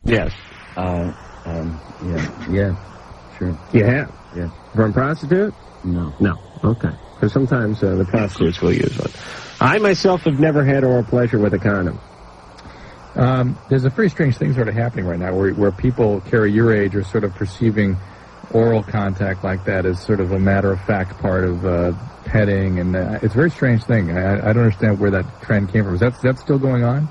Yes. Yeah, sure. You have? Yeah. From a prostitute? No. No. Okay. Because sometimes the prostitutes will use one. I myself have never had oral pleasure with a condom. There's a very strange thing sort of happening right now where people carry your age are sort of perceiving oral contact like that as sort of a matter-of-fact part of petting, and it's a very strange thing. I don't understand where that trend came from. Is that still going on?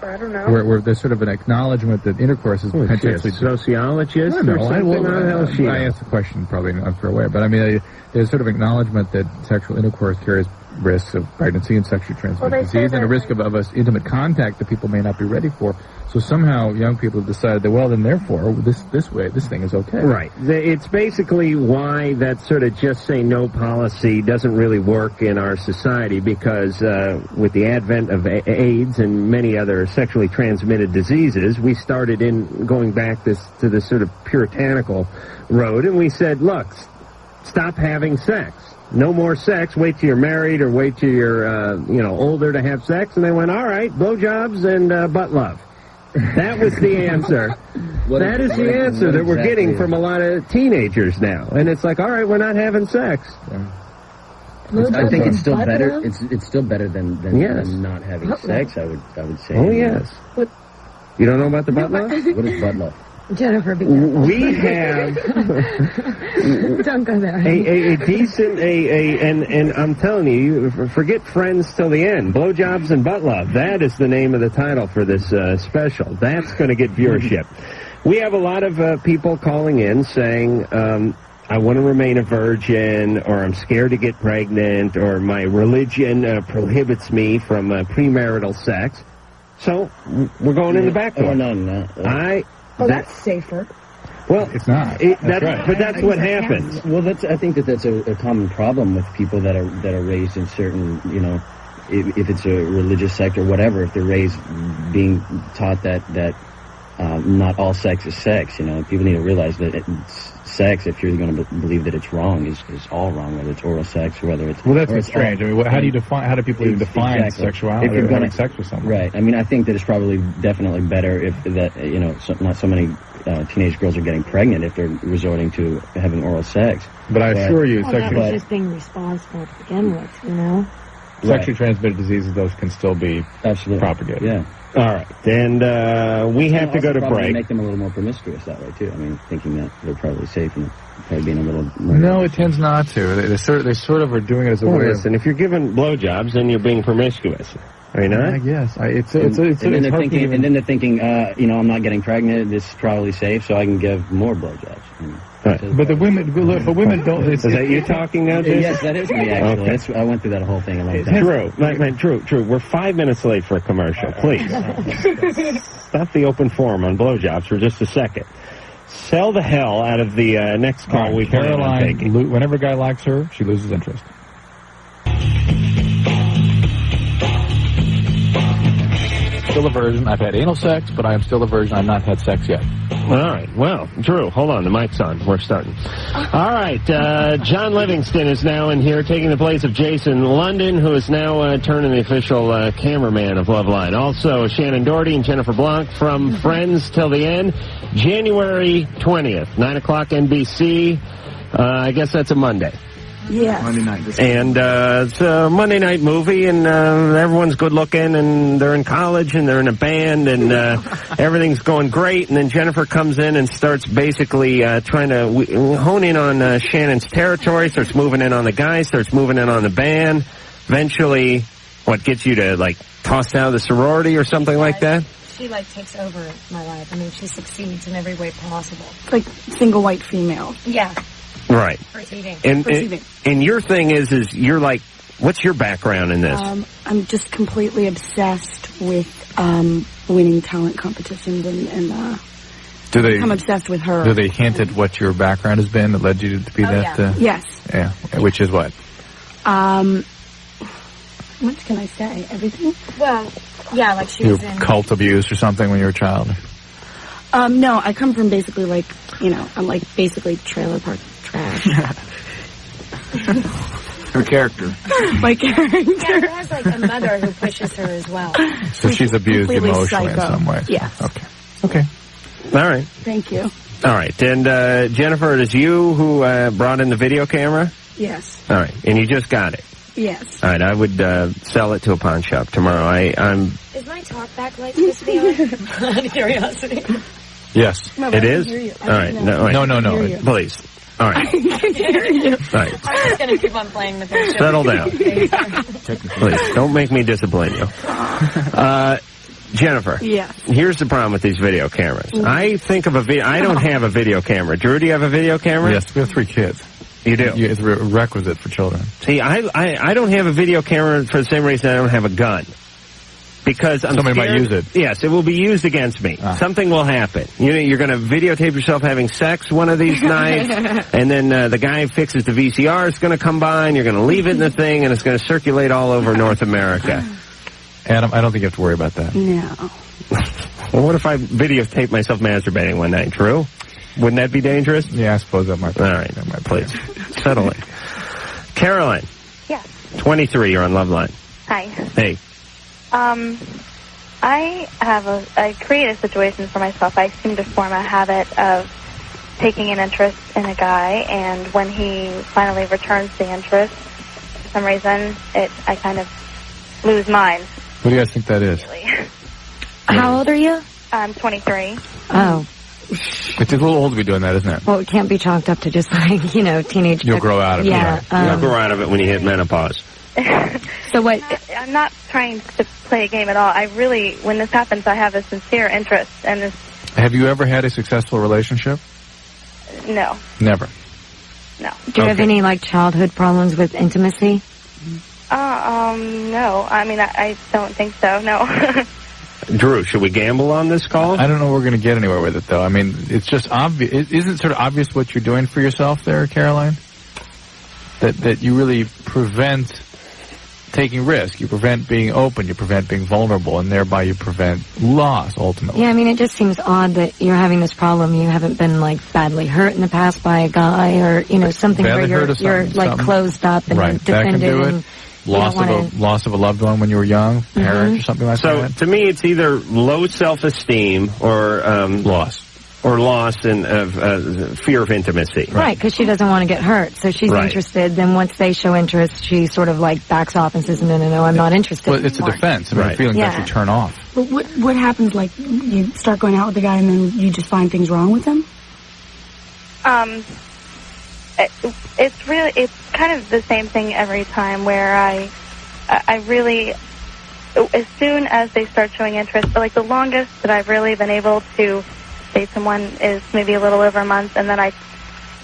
I don't know. Where there's sort of an acknowledgement that intercourse is potentially... sociologist? I don't know. I asked the question probably in an unfair way, but I mean, there's sort of acknowledgement that sexual intercourse carries risks of pregnancy and sexually transmitted disease and a risk of us intimate contact that people may not be ready for. So somehow young people have decided that, well, then therefore, this thing is okay. Right. It's basically why that sort of just say no policy doesn't really work in our society, because with the advent of AIDS and many other sexually transmitted diseases, we started going back to this sort of puritanical road, and we said, look, stop having sex. No more sex. Wait till you're married or wait till you're, older to have sex. And they went, all right, blowjobs and butt love. That was the answer. That is the answer that we're getting from a lot of teenagers now. And it's like, all right, we're not having sex. I think it's still better. It's still better than not having sex. I would say. Oh yes. What? You don't know about the butt love? What is butt love? Jennifer, we have don't go there. A decent and I'm telling you, forget Friends till the end. Blowjobs and butt love. That is the name of the title for this special. That's going to get viewership. We have a lot of people calling in saying, I want to remain a virgin, or I'm scared to get pregnant, or my religion prohibits me from premarital sex. So we're going in the back door. Oh, no. That's safer. Well, it's not. That's right. But that's what happens. Well, I think that's a common problem with people that are raised in certain, if it's a religious sect or whatever, if they're raised being taught that not all sex is sex. People need to realize that sex, if you're going to believe that it's wrong, is all wrong, whether it's oral sex or whether it's... Well, that's what's strange. I mean, how do people even define sexuality if you're having sex with someone? Right. I mean, I think that it's probably definitely better if not so many teenage girls are getting pregnant if they're resorting to having oral sex. But I assure you... that was just being responsible to begin with, Sexually transmitted diseases, those can still be propagated. Yeah. All right, and we have to go to break. Make them a little more promiscuous that way too. I mean, thinking that they're probably safe and probably being a little more... No, it tends not to. They sort of are doing it as a way. Listen, if you're giving blowjobs, then you're being promiscuous. Are you not? I guess. And then they're thinking, I'm not getting pregnant. This is probably safe, so I can give more blowjobs. Right. But women don't. Is that you talking now, Jason? Yes, that is me, actually. Okay. I went through that whole thing a long time. Drew, we're 5 minutes late for a commercial. Please. Stop the open forum on blowjobs for just a second. Sell the hell out of the next call we plan on taking. Whenever a guy likes her, she loses interest. Still a virgin. I've had anal sex, but I am still a virgin. I've not had sex yet. All right. Well, Drew, hold on. The mic's on. We're starting. All right. John Livingston is now in here, taking the place of Jason London, who is now turning the official cameraman of Loveline. Also, Shannen Doherty and Jennifer Blanc from Friends Till the End. January 20th, 9 o'clock NBC. I guess that's a Monday. Yes. Monday night. And it's a Monday night movie, and everyone's good looking, and they're in college, and they're in a band, and everything's going great. And then Jennifer comes in and starts basically trying to hone in on Shannon's territory, starts moving in on the guys, starts moving in on the band. Eventually, what gets you to, toss out of the sorority or something like that? She, takes over my life. I mean, she succeeds in every way possible. Like single white female. Yeah. Right. Perceiving. And your thing is you're what's your background in this? I'm just completely obsessed with winning talent competitions and I'm obsessed with her. Do they hint at what your background has been that led you to be that? Yeah. Yes. Yeah. Which is what? What can I say? Everything? Well, yeah, she was in... cult abuse or something when you were a child? No, I come from basically I'm basically trailer park trash. Her character. My character. Yeah, she has a mother who pushes her as well. So she's abused emotionally in some way. Yes. Okay. All right. Thank you. All right. And, Jennifer, it is you who brought in the video camera? Yes. All right. And you just got it? Yes. All right. I would sell it to a pawn shop tomorrow. I'm... Is my talkback light supposed to be on? Out of curiosity. Yes. No, it is? All right. No. Please. All right. I can hear you. All right. I'm just going to keep on playing the picture. Settle down. Please, don't make me disappoint you. Jennifer. Yeah. Here's the problem with these video cameras. I think of I don't have a video camera. Drew, do you have a video camera? Yes, we have 3 kids. You do? Yeah, it's a requisite for children. See, I don't have a video camera for the same reason I don't have a gun. Because somebody might use it. Yes, it will be used against me. Something will happen. You're going to videotape yourself having sex one of these nights, and then the guy who fixes the VCR is going to come by, and you're going to leave it in the thing, and it's going to circulate all over North America. Adam, I don't think you have to worry about that. No. Well, what if I videotape myself masturbating one night, Drew? Wouldn't that be dangerous? Yeah, I suppose that might be. All right, please. Settle it. Caroline. Yes. 23, you're on Loveline. Hi. Hey. I create a situation for myself. I seem to form a habit of taking an interest in a guy, and when he finally returns the interest, for some reason, I kind of lose mine. What do you guys think that is? How old are you? I'm 23. Oh. It's a little old to be doing that, isn't it? Well, it can't be chalked up to just like, teenage... You'll grow out of it. Yeah. You'll grow out of it when you hit menopause. So what... I'm not trying to play a game at all. I really, when this happens, I have a sincere interest in this. Have you ever had a successful relationship? No. Never. No. Do you have any, childhood problems with intimacy? No. I mean, I don't think so, no. Drew, should we gamble on this call? I don't know we're going to get anywhere with it, though. I mean, it's just obvious. Isn't it sort of obvious what you're doing for yourself there, Caroline? That you really prevent taking risk. You prevent being open. You prevent being vulnerable, and thereby you prevent loss, ultimately. Yeah, I mean, it just seems odd that you're having this problem. You haven't been, badly hurt in the past by a guy or, something badly where you're closed up and right. defended. That can do it. Loss of a loved one when you were young, parent or something like that. So, to me, it's either low self-esteem or loss. Or loss of fear of intimacy. Right, because she doesn't want to get hurt. So she's interested. Then once they show interest, she sort of backs off and says, no, I'm not interested Well, it's anymore. a defense. I mean, feelings actually turn off. But what happens, you start going out with the guy and then you just find things wrong with him? It's kind of the same thing every time where I really, as soon as they start showing interest, the longest that I've really been able to date someone is maybe a little over a month, and then I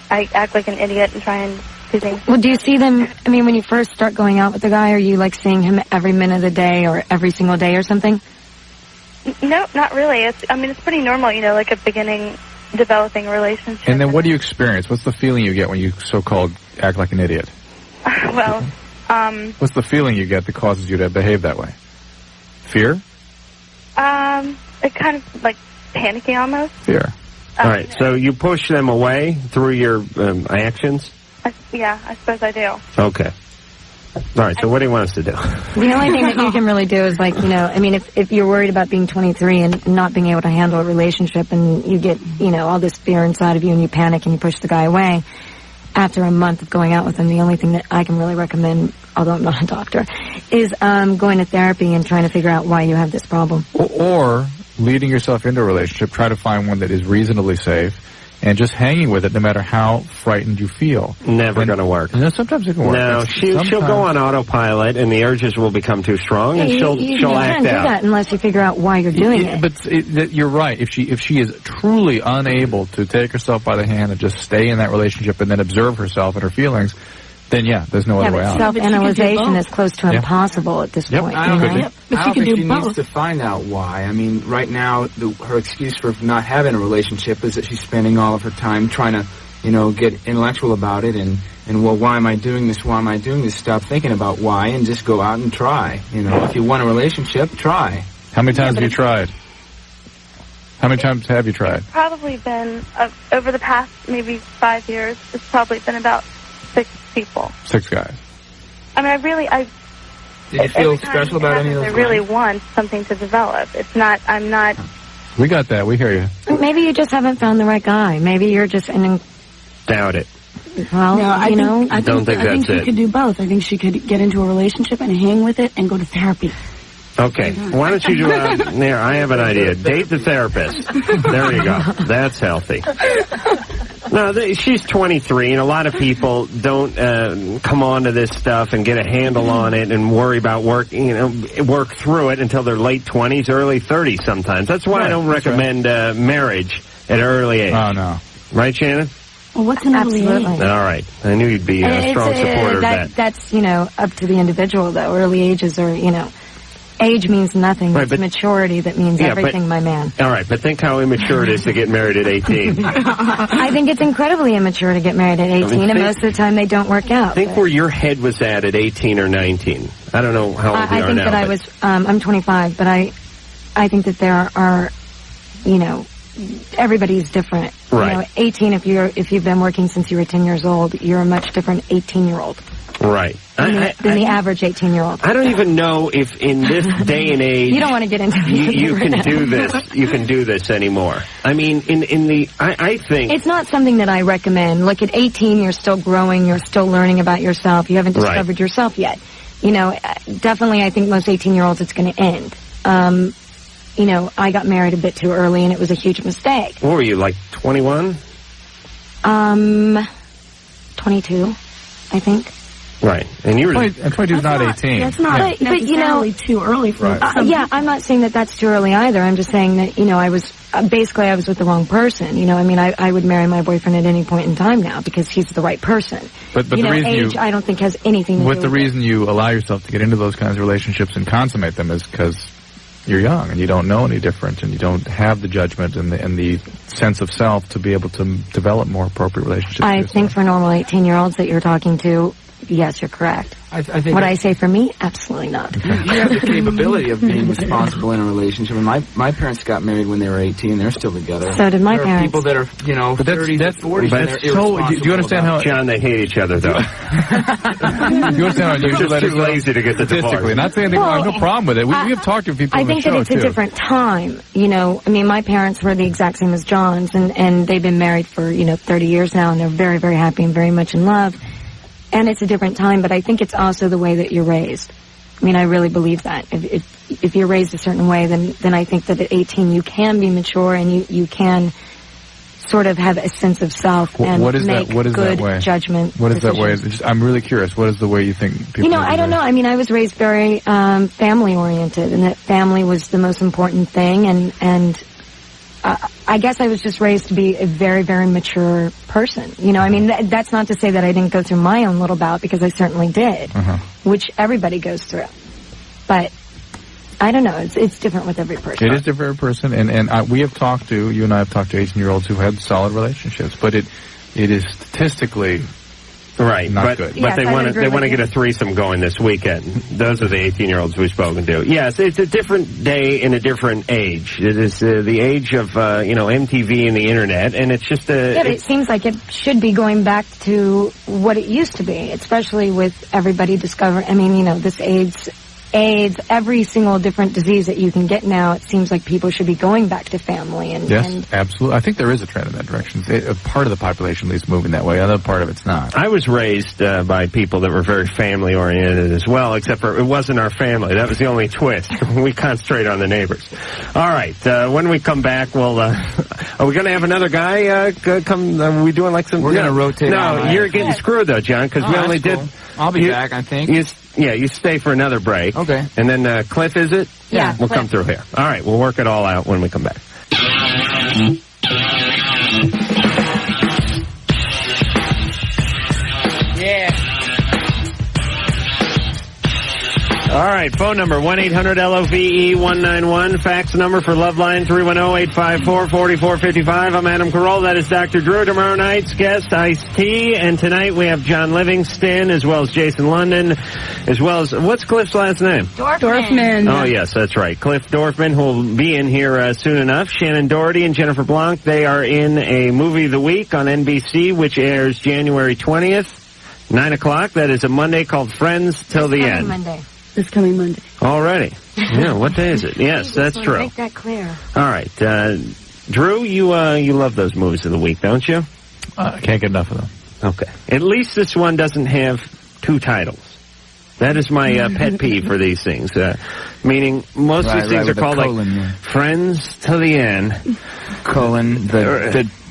act like an idiot and try and do things. Well, do you see them, when you first start going out with the guy, are you seeing him every minute of the day or every single day or something? No, not really. It's pretty normal, like a beginning developing relationship. And then what do you experience? What's the feeling you get when you so-called act like an idiot? What's the feeling you get that causes you to behave that way? Fear? It kind of panicky almost. Fear. All right, so you push them away through your actions? Yeah, I suppose I do. Okay. All right, so what do you want us to do? The only thing that you can really do is if you're worried about being 23 and not being able to handle a relationship and you get, all this fear inside of you and you panic and you push the guy away, after a month of going out with him, the only thing that I can really recommend, although I'm not a doctor, is going to therapy and trying to figure out why you have this problem. Or leading yourself into a relationship, try to find one that is reasonably safe, and just hanging with it no matter how frightened you feel. Never going to work. No, sometimes it can work. No, she'll go on autopilot, and the urges will become too strong, and she'll act out. You can't do that unless you figure out why you're doing it. But you're right. If she is truly unable to take herself by the hand and just stay in that relationship and then observe herself and her feelings, then there's no other way out. Self-analyzation is close to impossible at this point. I don't think she needs to find out why. Right now, her excuse for not having a relationship is that she's spending all of her time trying to, get intellectual about it and why am I doing this? Why am I doing this? Stop thinking about why and just go out and try. If you want a relationship, try. How many times have you tried? How many times have you tried? It's probably been, over the past maybe 5 years, it's probably been about 6 people. 6 guys. Did you feel special about any of those? I really want something to develop. I'm not We got that. We hear you. Maybe you just haven't found the right guy. Maybe you're just Doubt it. Well, no, I think that's she it. could do both. I think she could get into a relationship and hang with it and go to therapy. Okay. Why don't you do there? I have an idea. Date the therapist. There you go. That's healthy. No, she's 23, and a lot of people don't come on to this stuff and get a handle on it and worry about work through it until their late 20s, early 30s sometimes. That's why I don't recommend marriage at an early age. Oh, no. Right, Shannen? Well, what's an early age? All right. I knew you'd be a strong supporter of that. That's, up to the individual, though. Early ages are, age means nothing. Right, it's maturity that means everything, my man. All right, but think how immature it is to get married at 18. I think it's incredibly immature to get married at 18, and most of the time they don't work out. Think where your head was at 18 or 19. I don't know how old you are now. I think that I was, I'm 25, but I think that there are, everybody's different. Right. 18, if you've been working since you were 10 years old, you're a much different 18-year-old. Right. Than the average 18-year-old. I don't even know if in this day and age you don't want to get into you can do this. You can do this anymore. I mean, I think it's not something that I recommend. Look, at 18, you're still growing. You're still learning about yourself. You haven't discovered yourself yet. Definitely, I think most 18-year-olds, it's going to end. I got married a bit too early, and it was a huge mistake. What were you, like 21? 22, I think. Right, and you were 22 is not 18. That's not necessarily too early for yeah, I'm not saying that that's too early either. I'm just saying that I was with the wrong person. I would marry my boyfriend at any point in time now because he's the right person. But the reason age I don't think has anything to do with the reason you allow yourself to get into those kinds of relationships and consummate them is because you're young and you don't know any different and you don't have the judgment and the sense of self to be able to develop more appropriate relationships. I think for normal 18-year-olds that you're talking to, yes, you're correct. I think what I say for me, absolutely not. You have the capability of being responsible in a relationship. And my parents got married when they were 18. They're still together. So did my parents. People that are, 30s, 40s, and they're irresponsible. Do you understand how... John, they hate each other, though. Do you understand how unusual that is? Too lazy to get the divorce. Not saying I have no problem with it. We have talked to people on the show, I think that it's a different time. My parents were the exact same as John's, and they've been married for, 30 years now, and they're very, very happy and very much in love. And it's a different time, but I think it's also the way that you're raised. I really believe that. If you're raised a certain way, then I think that at 18 you can be mature and you can sort of have a sense of self and make good judgment. What is that way? I'm really curious. What is the way you think people I don't know. I was raised very family-oriented, and that family was the most important thing, and I guess I was just raised to be a very, very mature person. That's not to say that I didn't go through my own little bout, because I certainly did, which everybody goes through. But I don't know. It's different with every person. It is different with every person, and you and I have talked to 18-year-olds who had solid relationships, but it is statistically right, not good. But they want to get a threesome going this weekend. Those are the 18-year-olds we've spoken to. Yes, it's a different day in a different age. It is the age of MTV and the internet, and it's just but it seems like it should be going back to what it used to be, especially with everybody discovering. This AIDS, every single different disease that you can get now, it seems like people should be going back to family. Yes, absolutely. I think there is a trend in that direction. A part of the population at least moving that way. Another part of it's not. I was raised by people that were very family-oriented as well, except for it wasn't our family. That was the only twist. We concentrate on the neighbors. All right. When we come back, we'll... are we going to have another guy come? Are we doing like some... We're going to rotate. No, you're getting screwed, though, John, because we only did... I'll be back, I think. You stay for another break. Okay. And then Cliff, is it? Yeah. We'll come through here. All right, we'll work it all out when we come back. Yeah. All right, phone number 1-800-LOVE-191. Fax number for Loveline 310-854-4455. I'm Adam Carolla. That is Dr. Drew. Tomorrow night's guest, Ice-T. And tonight we have John Livingston, as well as Jason London, as well as, what's Cliff's last name? Dorfman. Oh, yes, that's right. Cliff Dorfman, who will be in here soon enough. Shannen Doherty and Jennifer Blanc, they are in a movie of the week on NBC, which airs January 20th, 9 o'clock. That is a Monday, called Friends Till the End. Monday. this coming Monday. Already. Yeah, what day is it? Yes, that's true. Make that clear. All right. Drew, you love those movies of the week, don't you? I can't get enough of them. Okay. At least this one doesn't have 2 titles. That is my pet peeve for these things. Meaning, most of these things are called Friends to the End.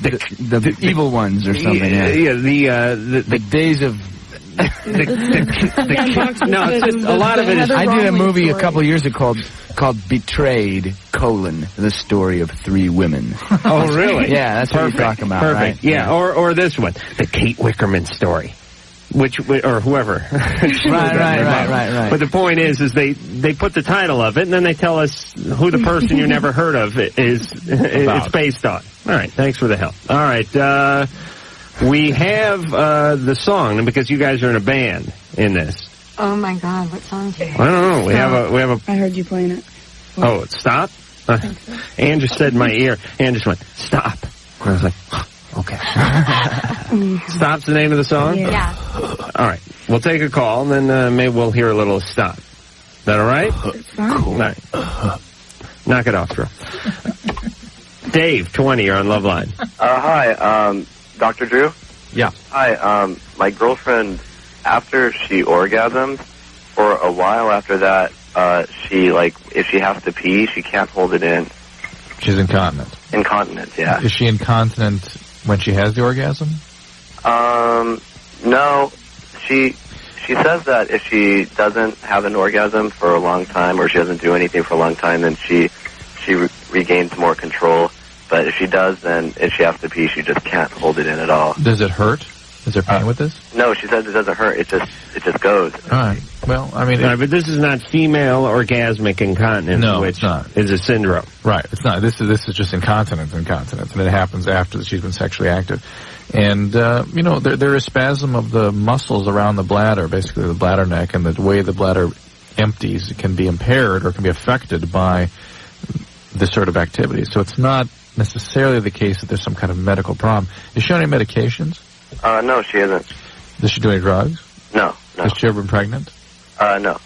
The evil ones or something. The days of... no, it's just, a lot of it is... I did a movie a couple of years ago called Betrayed, the story of 3 women. Oh, really? Yeah, that's what you're talking about, Perfect. right? Yeah, or this one, the Kate Wickerman story. Or whoever. Right. But the point is they put the title of it, and then they tell us who the person you never heard of is based on. All right, thanks for the help. All right, we have the song, because you guys are in a band in this. Oh my God, what song is it? I don't know. We have a. I heard you playing it. Oh, it's Stop? Ann just said in my ear. Ann just went, stop. And I was like, okay. Stop's the name of the song? Yeah. All right. We'll take a call, and then maybe we'll hear a little Stop. Is that all right? Cool. All right. Knock it off, Drew. Dave, 20, you're on Loveline. Hi, Dr. Drew? Yeah. Hi, my girlfriend, after she orgasms, for a while after that, if she has to pee, she can't hold it in. She's incontinent. Incontinent, yeah. Is she incontinent when she has the orgasm? No. She says that if she doesn't have an orgasm for a long time, or she doesn't do anything for a long time, then she regains more control. But if she does, then if she has to pee, she just can't hold it in at all. Does it hurt? Is there pain with this? No, she says it doesn't hurt. It just goes. All right. Well, I mean... but this is not female orgasmic incontinence, which it's not. Is a syndrome. Right. It's not. This is just incontinence, and it happens after she's been sexually active. And, there is spasm of the muscles around the bladder, basically the bladder neck, and the way the bladder empties can be impaired or can be affected by this sort of activity. So it's not necessarily the case that there's some kind of medical problem. Is she on any medications? No, she isn't. Does she do any drugs? No. Has she ever been pregnant? No.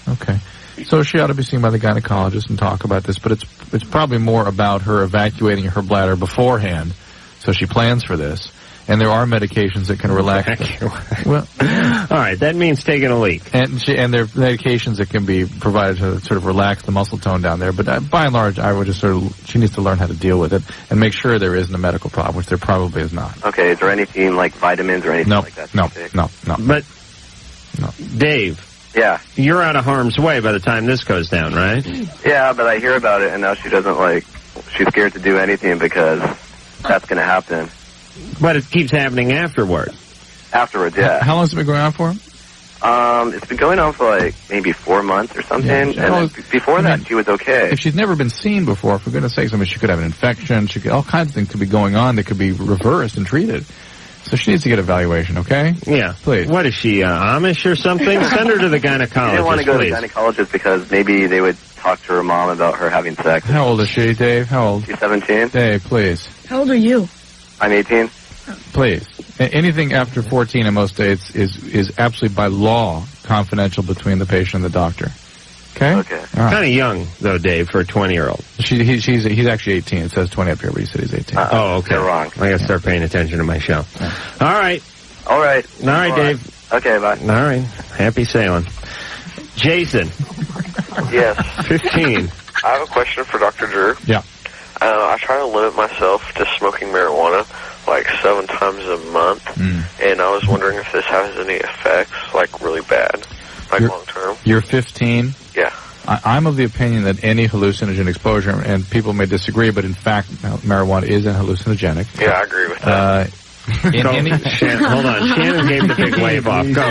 Okay. So she ought to be seen by the gynecologist and talk about this, but it's probably more about her evacuating her bladder beforehand, so she plans for this. And there are medications that can relax. Well, all right, that means taking a leak. And there are medications that can be provided to sort of relax the muscle tone down there. But by and large, I would just she needs to learn how to deal with it and make sure there isn't a medical problem, which there probably is not. Okay, is there anything like vitamins or anything like that? No. But, Dave. Yeah. You're out of harm's way by the time this goes down, right? Yeah, but I hear about it, and now she doesn't she's scared to do anything because that's going to happen. But it keeps happening afterwards. Afterwards, yeah. How long has it been going on for? It's been going on for maybe 4 months or something. Yeah, and before that, she was okay. If she's never been seen before, for goodness sakes, she could have an infection. All kinds of things could be going on that could be reversed and treated. So she needs to get evaluation, okay? Yeah. Please. What is she, Amish or something? Send her to the gynecologist, She didn't want to go to the gynecologist because maybe they would talk to her mom about her having sex. How old is she, Dave? How old? She's 17. Dave, please. How old are you? I'm 18. Please. Anything after 14 in most states is absolutely by law confidential between the patient and the doctor. Okay? Okay. Right. Kind of young, though, Dave, for a 20-year-old. He's actually 18. It says 20 up here, but he said he's 18. Oh, okay. You're wrong. I got to start paying attention to my show. Yeah. All right. All right, Dave. Okay, bye. All right. Happy sailing. Jason. Yes. 15. I have a question for Dr. Drew. Yeah. I try to limit myself to smoking marijuana 7 times a month, and I was wondering if this has any effects, really bad, long term. You're 15? Yeah. I'm of the opinion that any hallucinogen exposure, and people may disagree, but in fact, marijuana is a hallucinogenic. Yeah, I agree with that. Hold on. Shannen gave the big wave off. Go.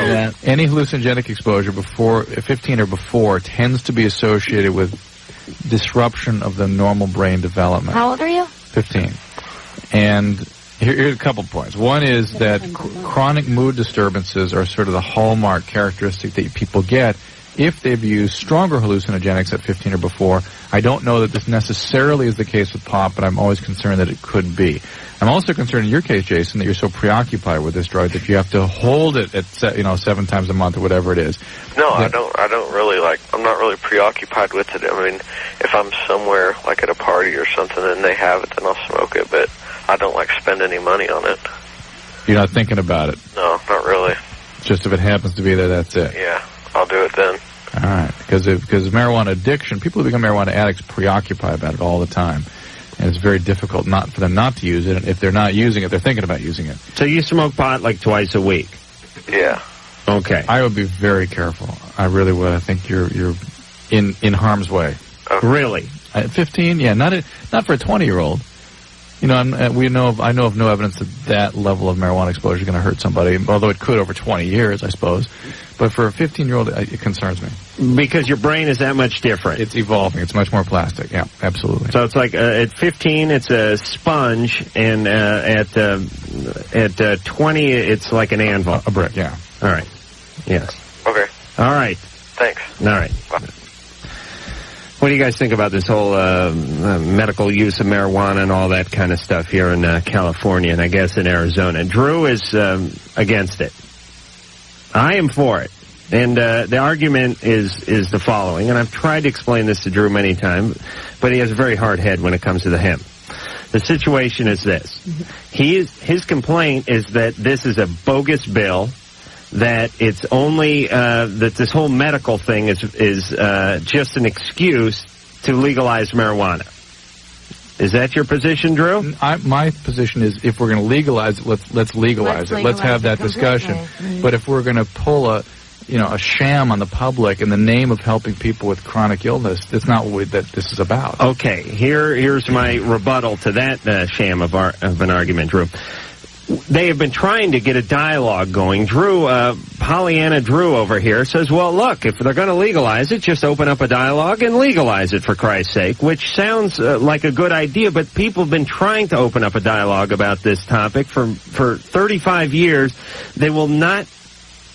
Any hallucinogenic exposure before 15 or before tends to be associated with disruption of the normal brain development. How old are you? 15. And here's a couple points. One is that chronic mood disturbances are sort of the hallmark characteristic that people get if they've used stronger hallucinogenics at 15 or before. I don't know that this necessarily is the case with pot, but I'm always concerned that it could be. I'm also concerned in your case, Jason, that you're so preoccupied with this drug that you have to hold it at 7 times a month or whatever it is. No, I don't really I'm not really preoccupied with it. I mean, if I'm somewhere like at a party or something and they have it, then I'll smoke it, but I don't spend any money on it. You're not thinking about it? No, not really. Just if it happens to be there, that's it. Yeah, I'll do it then. All right, because marijuana addiction, people who become marijuana addicts preoccupy about it all the time. And it's very difficult for them not to use it. And if they're not using it, they're thinking about using it. So you smoke pot like twice a week? Yeah. Okay. I would be very careful. I really would. I think you're in harm's way. Okay. Really? At 15? Yeah, not for a 20-year-old. You know, I know of no evidence that level of marijuana exposure is going to hurt somebody, although it could over 20 years, I suppose. But for a 15-year-old, it concerns me. Because your brain is that much different. It's evolving. It's much more plastic. Yeah, absolutely. So it's like at 15, it's a sponge, and at 20, it's like an anvil. A brick, yeah. All right. Yes. Okay. All right. Thanks. All right. Bye. What do you guys think about this whole medical use of marijuana and all that kind of stuff here in California and I guess in Arizona? Drew is against it. I am for it. And the argument is the following, and I've tried to explain this to Drew many times, but he has a very hard head when it comes to the hemp. The situation is this. His complaint is that this is a bogus bill, that it's only that this whole medical thing is just an excuse to legalize marijuana. Is that your position, Drew? My position is if we're going to legalize it, let's legalize it. Let's have that discussion. Mm-hmm. But if we're going to pull a sham on the public in the name of helping people with chronic illness, that's not what that this is about. Okay, here's my rebuttal to that sham of an argument, Drew. They have been trying to get a dialogue going. Drew, Pollyanna Drew over here says, well, look, if they're going to legalize it, just open up a dialogue and legalize it, for Christ's sake, which sounds like a good idea, but people have been trying to open up a dialogue about this topic for 35 years. They will not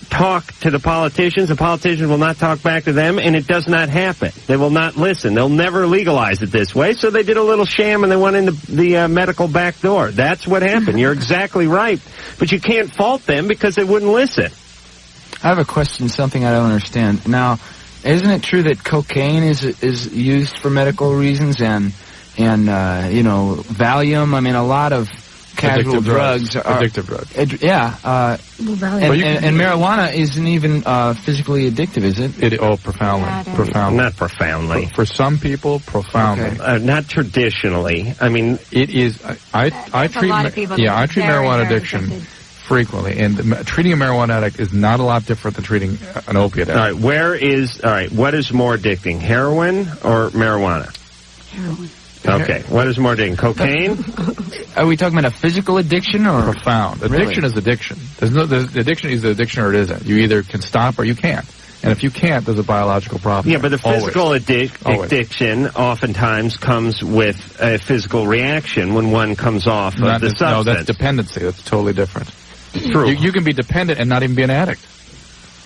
talk to the politicians will not talk back to them, and it does not happen. They will not listen. They'll never legalize it this way, so they did a little sham and they went in the medical back door. That's what happened. You're exactly right, but you can't fault them because they wouldn't listen. I have a question, something I don't understand. Now, isn't it true that cocaine is used for medical reasons and Valium? I mean, a lot of casual drugs are addictive drugs. And marijuana isn't even physically addictive, is it? Profoundly. Not profoundly. For some people, profoundly. Okay. Not traditionally. I mean, it is. I treat marijuana addiction frequently, and treating a marijuana addict is not a lot different than treating an opiate addict. All right, what is more addicting, heroin or marijuana? Heroin. Okay, what is more addicting, cocaine? Are we talking about a physical addiction or profound? Addiction is addiction. The addiction is the addiction or it isn't. You either can stop or you can't. And if you can't, there's a biological problem. Yeah, but the physical addiction oftentimes comes with a physical reaction when one comes off of the substance. No, that's dependency. That's totally different. True. You can be dependent and not even be an addict.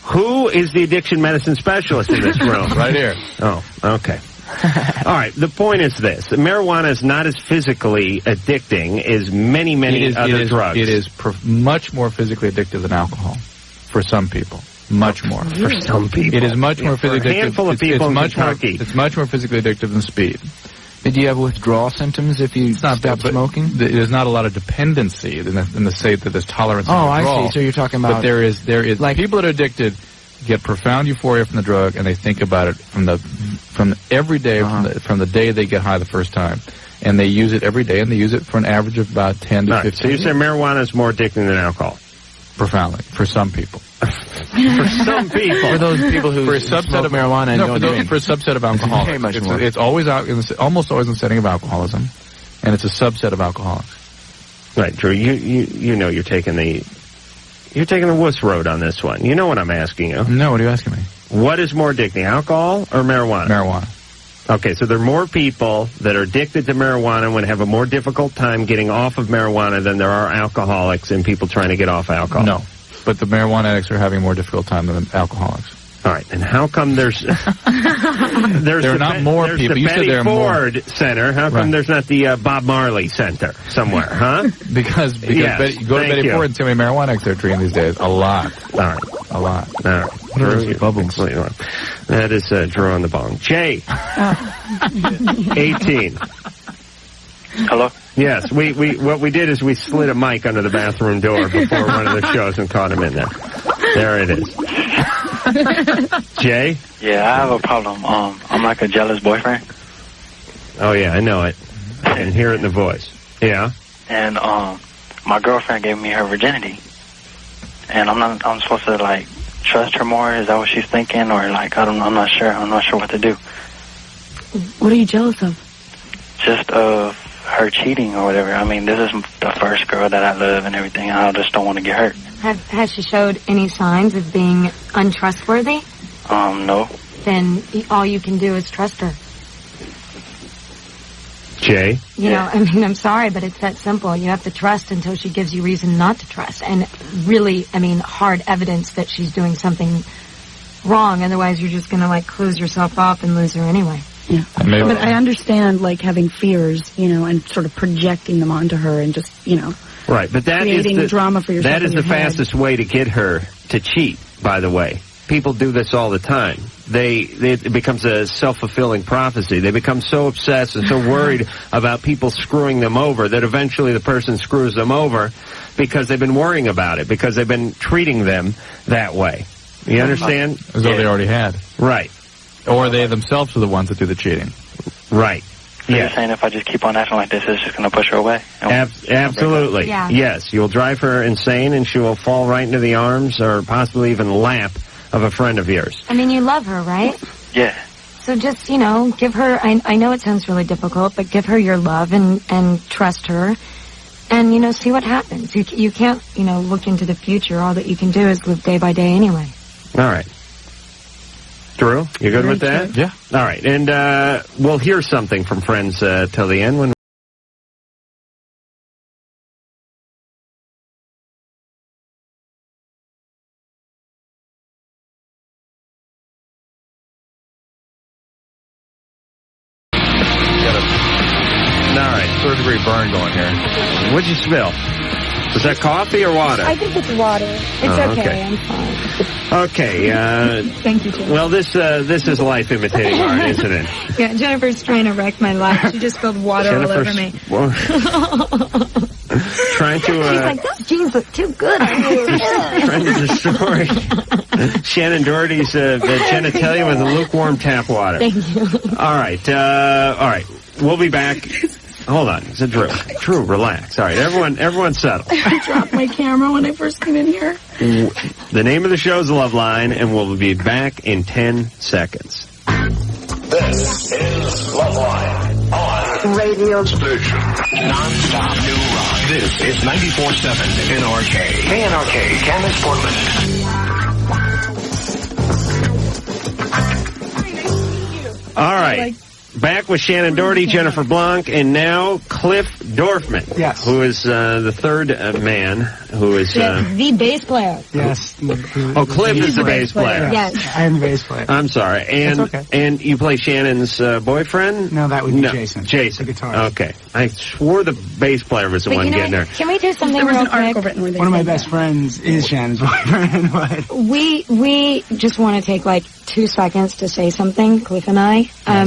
Who is the addiction medicine specialist in this room? Right here. Oh, okay. All right, the point is this. Marijuana is not as physically addicting as many other drugs. It is much more physically addictive than alcohol for some people. Much more. For some people. It is much more physically addictive. For a handful of people in Kentucky. It's much more physically addictive than speed. Do you have withdrawal symptoms if you stop smoking? There's not a lot of dependency in the state that there's tolerance and withdrawal. I see. So you're talking about... But there is like people that are addicted get profound euphoria from the drug, and they think about it from every day, from the day they get high the first time. And they use it every day, and they use it for an average of about 10 to 15 So you say marijuana is more addicting than alcohol? Profoundly, for some people. For some people. For those people who for a subset of marijuana and for a subset of alcoholics. It's always almost always in the setting of alcoholism, and it's a subset of alcoholics. Right, Drew. You know you're taking the wuss road on this one. You know what I'm asking you. No, what are you asking me? What is more addicting, alcohol or marijuana? Marijuana. Okay, so there are more people that are addicted to marijuana and would have a more difficult time getting off of marijuana than there are alcoholics and people trying to get off alcohol. No, but the marijuana addicts are having a more difficult time than the alcoholics. All right, and how come there's there are not more there's people? The You Betty said there are Ford more. Center. How come there's not the Bob Marley Center somewhere? Huh? because yes, Betty, go to Betty Ford and see how many marijuana addicts they're treating these days. A lot. All right, a lot. All right, Drew, bubbles. That is Drew on the bong. Jay, 18. Hello. Yes, we what we did is we slid a mic under the bathroom door before one of the shows and caught him in there. There it is. Jay? Yeah, I have a problem. I'm like a jealous boyfriend. Oh yeah, I know it. I can hear it in the voice. Yeah. And my girlfriend gave me her virginity, and I'm supposed to like trust her more. Is that what she's thinking, or like I'm not sure. I'm not sure what to do. What are you jealous of? Just of her cheating or whatever. I mean, this is the first girl that I love and everything. I just don't want to get hurt. Has she showed any signs of being untrustworthy? No. Then all you can do is trust her. Jay? You know, I mean, I'm sorry, but it's that simple. You have to trust until she gives you reason not to trust. And really, I mean, hard evidence that she's doing something wrong. Otherwise, you're just going to, like, close yourself off and lose her anyway. Yeah. But I understand, like, having fears, you know, and sort of projecting them onto her and just, you know, right, but that creating is drama for yourself. That is the fastest way to get her to cheat, by the way. People do this all the time. It becomes a self-fulfilling prophecy. They become so obsessed and so worried about people screwing them over that eventually the person screws them over because they've been worrying about it, because they've been treating them that way. You understand? As though they already had. Right. Or they themselves are the ones that do the cheating. Right. So you're saying if I just keep on acting like this, it's just going to push her away? Absolutely. Yeah. Yes, you'll drive her insane and she will fall right into the arms or possibly even lap of a friend of yours. I mean, you love her, right? Yeah. So just, you know, give her, I know it sounds really difficult, but give her your love and trust her and, you know, see what happens. You can't, you know, look into the future. All that you can do is live day by day anyway. All right. Drew, you good with that? Yeah. All right, and we'll hear something from friends till the end when. All right, 3rd-degree burn going here. What'd you spill? Was that coffee or water? I think it's water. It's okay. I'm fine. Okay. Thank you, Jennifer. Well, this is life imitating art, isn't it? Yeah, Jennifer's trying to wreck my life. She just spilled water all over me. Trying to. She's like, those jeans look too good on you. Trying to destroy Shannen Doherty's genitalia with a lukewarm tap water. Thank you. All right. We'll be back. Hold on. It's a Drew. Drew, relax. All right, everyone settle. I dropped my camera when I first came in here. The name of the show is Loveline, and we'll be back in 10 seconds. This is Loveline on radio station. Non-stop new rock. This is 94.7 NRK. KNRK, Camas, Portland. All right. Back with Shannen Doherty, Jennifer Blanc, and now Cliff Dorfman. Yes. Who is the third man who is... the bass player. Yes. Oh, Cliff is the bass player. Yes. I am the bass player. I'm sorry. And, That's okay. And you play Shannon's boyfriend? No, that would be Jason. Jason. The guitarist. Okay. I swore the bass player was the one getting there. Can we do something There was real an article quick? written where they One of my said best that. friends is Shannon's boyfriend. But We just want to take like 2 seconds to say something, Cliff and I.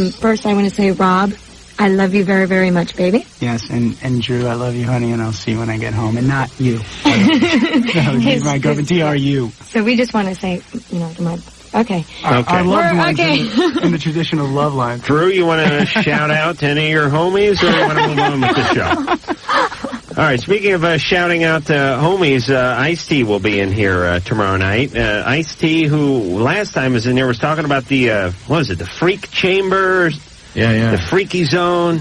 First, I want to say, Rob, I love you very, very much, baby. yes, and Drew, I love you, honey, and I'll see you when I get home. And not you. He's my girlfriend. TRU. So we just want to say, you know, to my... Okay. Our loved ones okay. in the tradition of Loveline. Drew, you want to shout out to any of your homies, or you want to move on with the show? All right, speaking of shouting out to homies, Ice-T will be in here tomorrow night. Ice-T, who last time was in there, was talking about the, what was it, the freak chamber? Yeah. The freaky zone.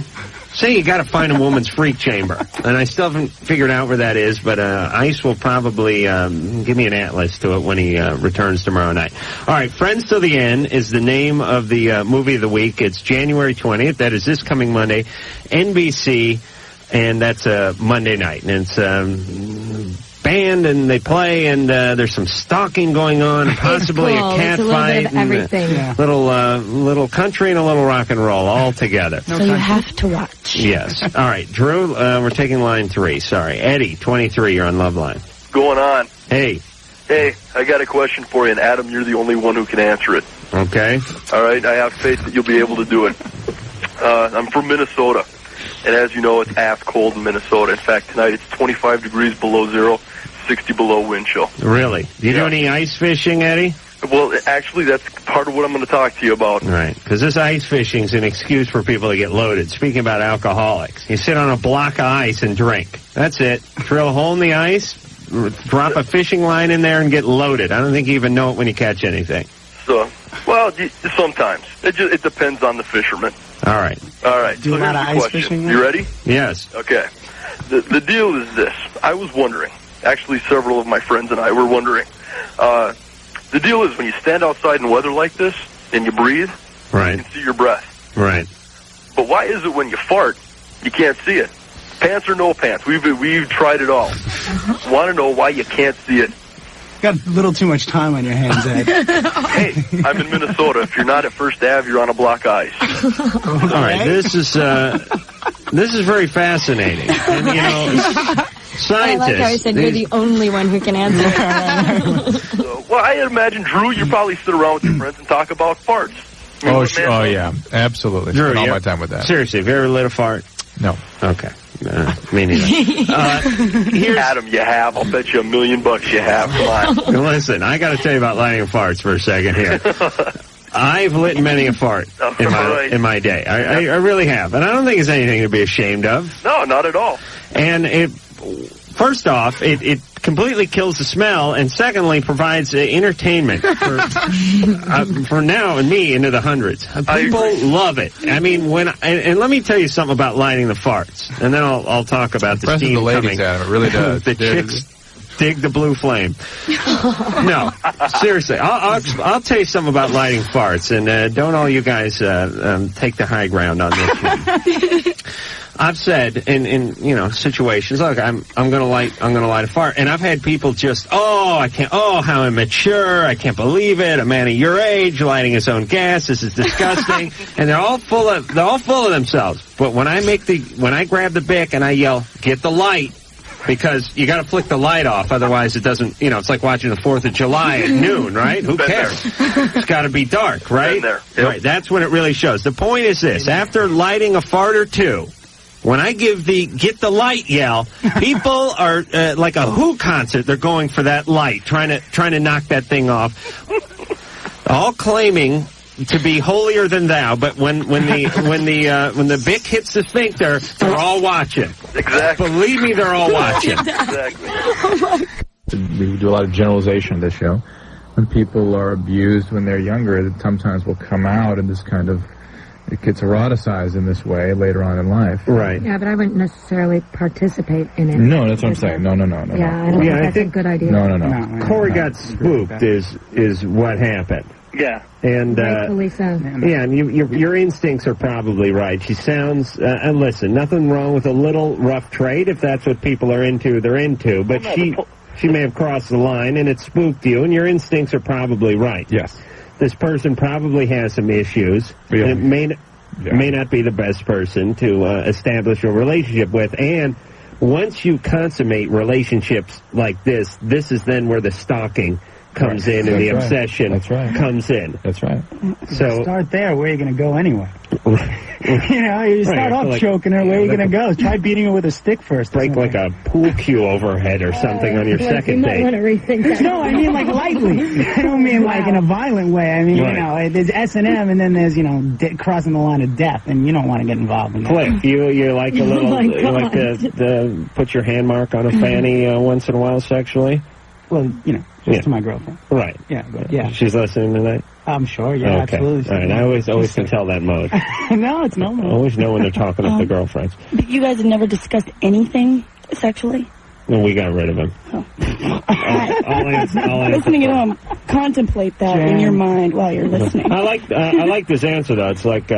Say you got to find a woman's freak chamber. And I still haven't figured out where that is, but Ice will probably give me an atlas to it when he returns tomorrow night. All right, Friends Till the End is the name of the movie of the week. It's January 20th. That is this coming Monday. NBC. And that's Monday night. And it's band and they play, and there's some stalking going on, possibly cool. a cat it's a fight, bit of everything. little country and a little rock and roll all together. So you have to watch. Yes. All right, Drew, we're taking line 3. Sorry. Eddie, 23, you're on Loveline. Going on. Hey. Hey, I got a question for you, and Adam, you're the only one who can answer it. Okay. All right, I have faith that you'll be able to do it. I'm from Minnesota, and as you know, it's ass cold in Minnesota. In fact, tonight it's 25 degrees below zero, 60 below wind chill. Really? Do you do any ice fishing, Eddie? Well, actually, that's part of what I'm going to talk to you about. Right, because this ice fishing is an excuse for people to get loaded. Speaking about alcoholics, you sit on a block of ice and drink. That's it. Drill a hole in the ice, drop a fishing line in there, and get loaded. I don't think you even know it when you catch anything. So, well, sometimes. It depends on the fisherman. All right. All right. Do a lot of ice fishing? You ready? Yes. Okay. The deal is this. I was wondering. Actually, several of my friends and I were wondering. The deal is when you stand outside in weather like this and you breathe, right, you can see your breath. Right. But why is it when you fart, you can't see it? Pants or no pants? We've tried it all. Want to know why you can't see it? Got a little too much time on your hands, Ed. Hey, I'm in Minnesota. If you're not at First Ave, you're on a block of ice. All right, this is very fascinating. And, you know, scientists... I like how I said you're the only one who can answer it. Well, I imagine, Drew, you probably sit around with your friends and talk about farts. Oh, yeah, absolutely. Drew, Spend all my time with that. Seriously, have you ever lit a fart? No. Okay. Me neither. Adam, you have. I'll bet you $1 million you have. Come on. Listen, I got to tell you about lighting farts for a second here. I've lit many a fart in my day. I really have. And I don't think it's anything to be ashamed of. No, not at all. And first off, it completely kills the smell, and secondly, provides entertainment for now and me into the hundreds. People love it. I mean, and let me tell you something about lighting the farts, and then I'll talk about the steam the ladies, coming. Adam, it really does. The chicks dig the blue flame. No, seriously, I'll tell you something about lighting farts, and don't all you guys take the high ground on this one. I've said in situations, look, I'm gonna light a fart, and I've had people just, how immature, I can't believe it, a man of your age lighting his own gas, this is disgusting, and they're all full of themselves. But when I grab the Bic and I yell, get the light, because you got to flick the light off, otherwise it doesn't, it's like watching the 4th of July at noon, right? Who cares? It's got to be dark, right? Yep. Right. That's when it really shows. The point is this: after lighting a fart or two, when I give the get the light yell, people are like a Who concert. They're going for that light, trying to knock that thing off, all claiming to be holier than thou. But when the Bic hits the sphincter, they're all watching. Exactly. Believe me, they're all watching. Exactly. We do a lot of generalization on this show. When people are abused when they're younger, it sometimes will come out in this kind of. It gets eroticized in this way later on in life. Right. Yeah, but I wouldn't necessarily participate in it. No, that's what I'm saying. No. Yeah, I don't think that's a good idea. No. Corey got spooked is what happened. Yeah. And rightfully so. Yeah, and your instincts are probably right. She sounds and listen, nothing wrong with a little rough trade if that's what people are into. They're into, but she may have crossed the line and it spooked you, and your instincts are probably right. Yes. This person probably has some issues, and it may not be the best person to establish a relationship with. And once you consummate relationships like this is then where the stalking comes in and the obsession comes in. That's right. So start there. Where are you going to go anyway? You start off choking her. Where are you going to go? Try beating her with a stick first. Break like a pool cue overhead or something on your second date. You might want to rethink that. No, I mean like lightly. I don't mean like in a violent way. I mean, there's S&M and then there's, crossing the line of death, and you don't want to get involved in that. Cliff, you like a little, you like to put your hand mark on a fanny once in a while sexually? Well, just to my girlfriend. Right. Yeah, but yeah. She's listening tonight? I'm sure, yeah, okay. absolutely. All right, I always can tell that mode. No, it's no mode. I always know when they're talking up the girlfriends. But you guys have never discussed anything sexually? No, we got rid of him. Oh. I'll answer. Listening at home, contemplate that in your mind while you're listening. I like this answer, though. It's like,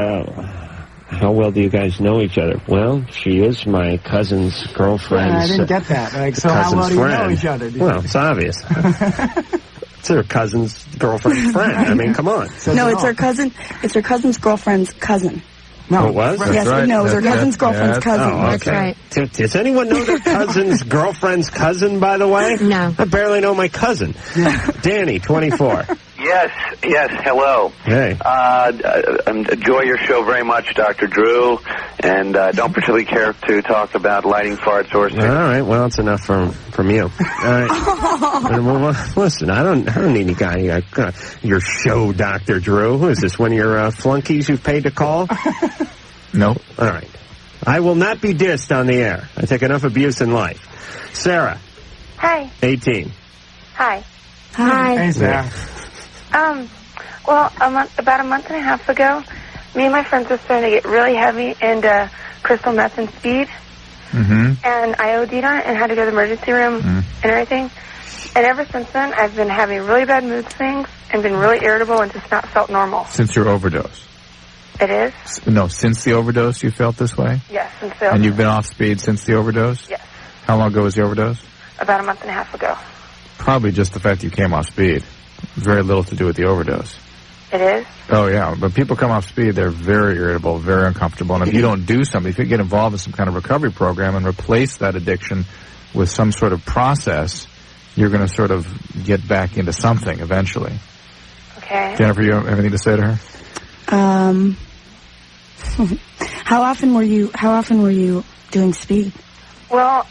How well do you guys know each other? Well, she is my cousin's girlfriend. I didn't get that. Like, so how well do you know each other? Well, it's obvious. It's her cousin's girlfriend's friend. I mean, come on. No, it's her cousin. It's her cousin's girlfriend's cousin. No, it was? Yes, right. No, it was her cousin's girlfriend's cousin. Oh, okay. That's right. Does anyone know their cousin's girlfriend's cousin, by the way? No. I barely know my cousin. Danny, 24. Yes, hello. Hey. Enjoy your show very much, Dr. Drew, and don't particularly care to talk about lighting farts or... All right, well, it's enough from you. All right. Listen, I don't need any guy. Your show, Dr. Drew. Who is this? One of your flunkies you've paid to call? No. All right. I will not be dissed on the air. I take enough abuse in life. Sarah. Hi. 18. Hi. Hi. Hey, Sarah. Well, about a month and a half ago, me and my friends were starting to get really heavy into crystal meth and speed. Mm-hmm. And I OD'd on it and had to go to the emergency room and everything. And ever since then, I've been having really bad mood swings and been really irritable and just not felt normal. Since your overdose? It is? No, since the overdose you felt this way? Yes, since the overdose. And you've been off speed since the overdose? Yes. How long ago was the overdose? About a month and a half ago. Probably just the fact that you came off speed. Very little to do with the overdose. It is? Oh, yeah. When people come off speed, they're very irritable, very uncomfortable. And if you don't do something, if you get involved in some kind of recovery program and replace that addiction with some sort of process, you're going to sort of get back into something eventually. Okay. Jennifer, you have anything to say to her? How often were you doing speed? Well,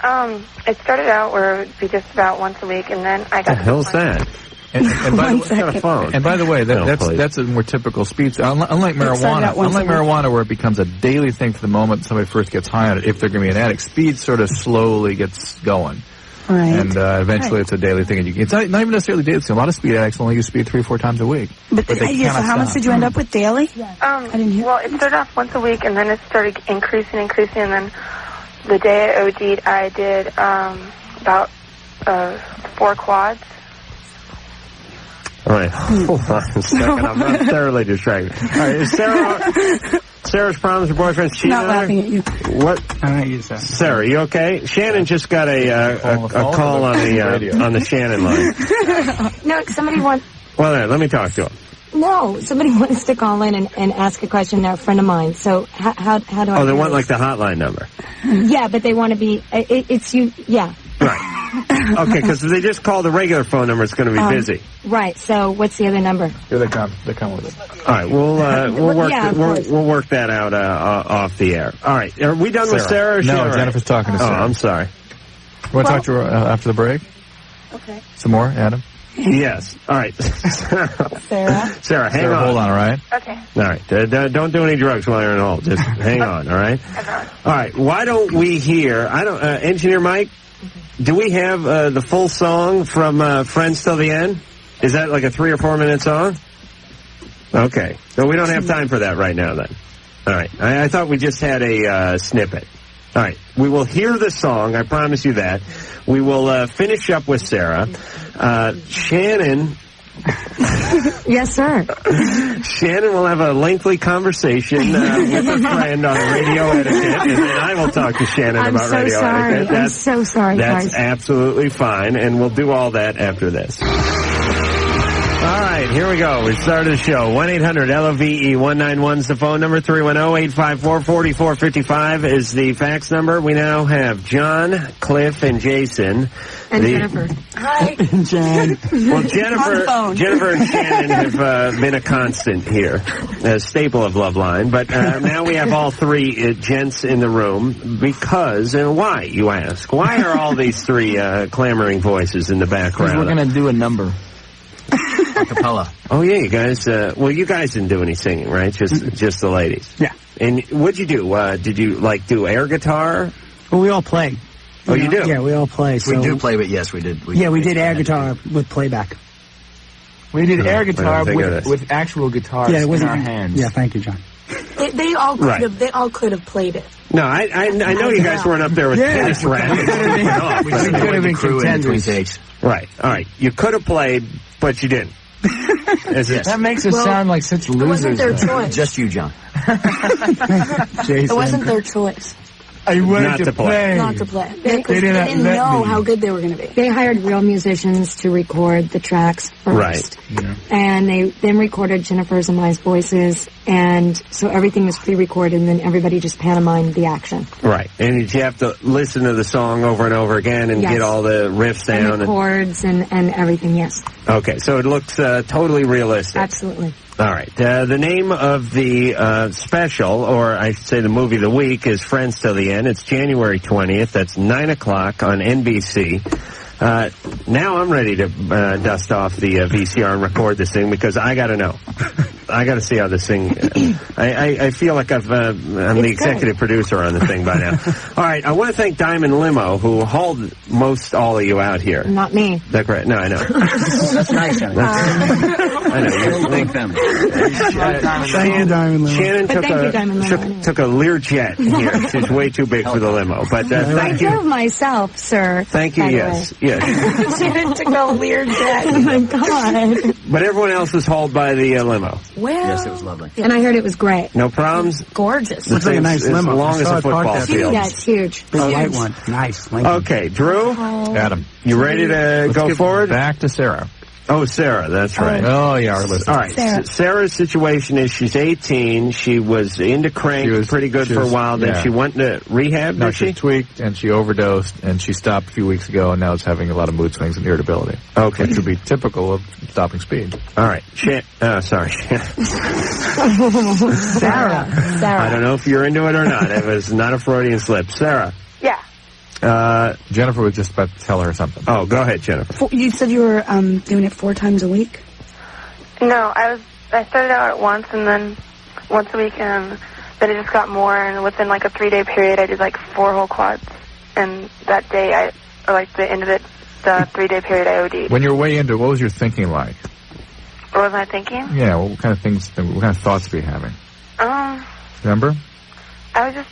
it started out where it would be just about once a week, and then I got... The hell's that? And by the way, got a phone. And by the way, that's a more typical speed. Unlike marijuana, where it becomes a daily thing for the moment somebody first gets high on it, if they're going to be an addict, speed sort of slowly gets going. Right. And eventually it's a daily thing. And it's not even necessarily daily. A lot of speed addicts only use speed 3 or 4 times a week. But they cannot so how stop. much did you end up with daily? I didn't hear. Well, it started off once a week, and then it started increasing, and then the day I OD'd, I did about 4 quads. All right, hold on a second. I'm thoroughly distracted. All right, is Sarah's problems with boyfriend's cheating on her? Not laughing at you. What? Sarah, you okay? Shannon just got a call on the Shannen line. No, somebody wants... Well, there, let me talk to him. No, somebody wants to call in and ask a question. They're a friend of mine. So how do I... Oh, they do want this? like the hotline number. Yeah, but they want to be... It's you... Yeah. Right. Okay, because if they just call the regular phone number, it's going to be busy. Right. So what's the other number? Here they come. They come with it. All right. We'll work that out off the air. All right. Are we done with Sarah? Or no, Jennifer's talking to Sarah. Oh, I'm sorry. You want to talk to her after the break? Okay. Some more, Adam? Yes. All right. Sarah, hang on. Hold on, all right? Okay. All right. Don't do any drugs while you're in hold. Just hang on, all right? All right. Why don't we hear... Engineer Mike, do we have the full song from Friends Till the End? Is that like a 3 or 4 minute song? Okay. So we don't have time for that right now then. All right. I thought we just had a snippet. All right. We will hear the song. I promise you that. We will finish up with Sarah. Shannen... Yes, sir. Shannen will have a lengthy conversation with a friend on radio etiquette, and then I will talk to Shannen about radio etiquette. I'm so sorry, guys. That's absolutely fine, and we'll do all that after this. All right, here we go. We started the show. 1-800-LOVE-191 is the phone number. 310-854-4455 is the fax number. We now have John, Cliff, and Jason. And Jennifer. Hi. Jen. Well, Jennifer and Shannen have been a constant here, a staple of Loveline. But now we have all 3 gents in the room because, and why, you ask? Why are all these 3 clamoring voices in the background? Because we're going to do a number. Acapella. Oh, yeah, you guys, you guys didn't do any singing, right? Just the ladies? Yeah. And what'd you do? Did you, do air guitar? Well, we all play. Oh, you do? Yeah, we all play. So. We do play, but yes, we did. We did air guitar with playback. We did air guitar with actual guitars in our hands. Yeah, thank you, John. They all could have played it. No, I know you guys weren't up there with tennis rackets. We could have been contenders. Right. All right. You could have played, but you didn't. That makes us sound like such losers. It wasn't their choice. Just you, John. It wasn't their choice. I wanted to play. Not to play. They didn't know how good they were going to be. They hired real musicians to record the tracks first. Right. Yeah. And they then recorded Jennifer's and my voices, and so everything was pre-recorded, and then everybody just pantomimed the action. Right. And did you have to listen to the song over and over again and get all the riffs down? And the chords and everything, yes. Okay, so it looks totally realistic. Absolutely. All right. The name of the special, or I should say the movie of the week, is Friends Till the End. It's January 20th. That's 9 o'clock on NBC. Now I'm ready to dust off the VCR and record this thing because I got to know. I got to see how this thing. I feel like I'm the executive producer on the thing by now. All right, I want to thank Diamond Limo, who hauled most all of you out here. Not me. That's right. No, I know. That's nice. I know. You thank them. Thank you, Diamond Limo. Shannon took a Learjet here. She's way too big for the limo. But thank you. I drove myself, sir. Thank you. Yes. Shannon took a Learjet. Oh my God. But everyone else was hauled by the limo. Well, yes, it was lovely. And I heard it was great. No problems? Gorgeous. Looks like a nice limo. As long as a football field. Yeah, it's huge. Big white one. Nice. Okay, Drew? Adam. You ready to go forward? Back to Sarah. Oh, Sarah, that's right. Oh, yeah, our listeners. All right, Sarah's situation is she's 18. She was into crank pretty good for a while. Then she went to rehab, No, she tweaked, and she overdosed, and she stopped a few weeks ago, and now is having a lot of mood swings and irritability. Okay. Which would be typical of stopping speed. All right. Sorry. Sarah. I don't know if you're into it or not. It was not a Freudian slip. Sarah. Yeah. Jennifer was just about to tell her something. Oh, go ahead, Jennifer. You said you were doing it 4 times a week? No, I started out at once and then once a week, and then it just got more, and within like a 3-day period I did like 4 whole quads, and that day the end of the 3-day period I OD'd. When you were way into it, what was your thinking like? What was I thinking? Yeah, what kind of thoughts were you having? Remember? I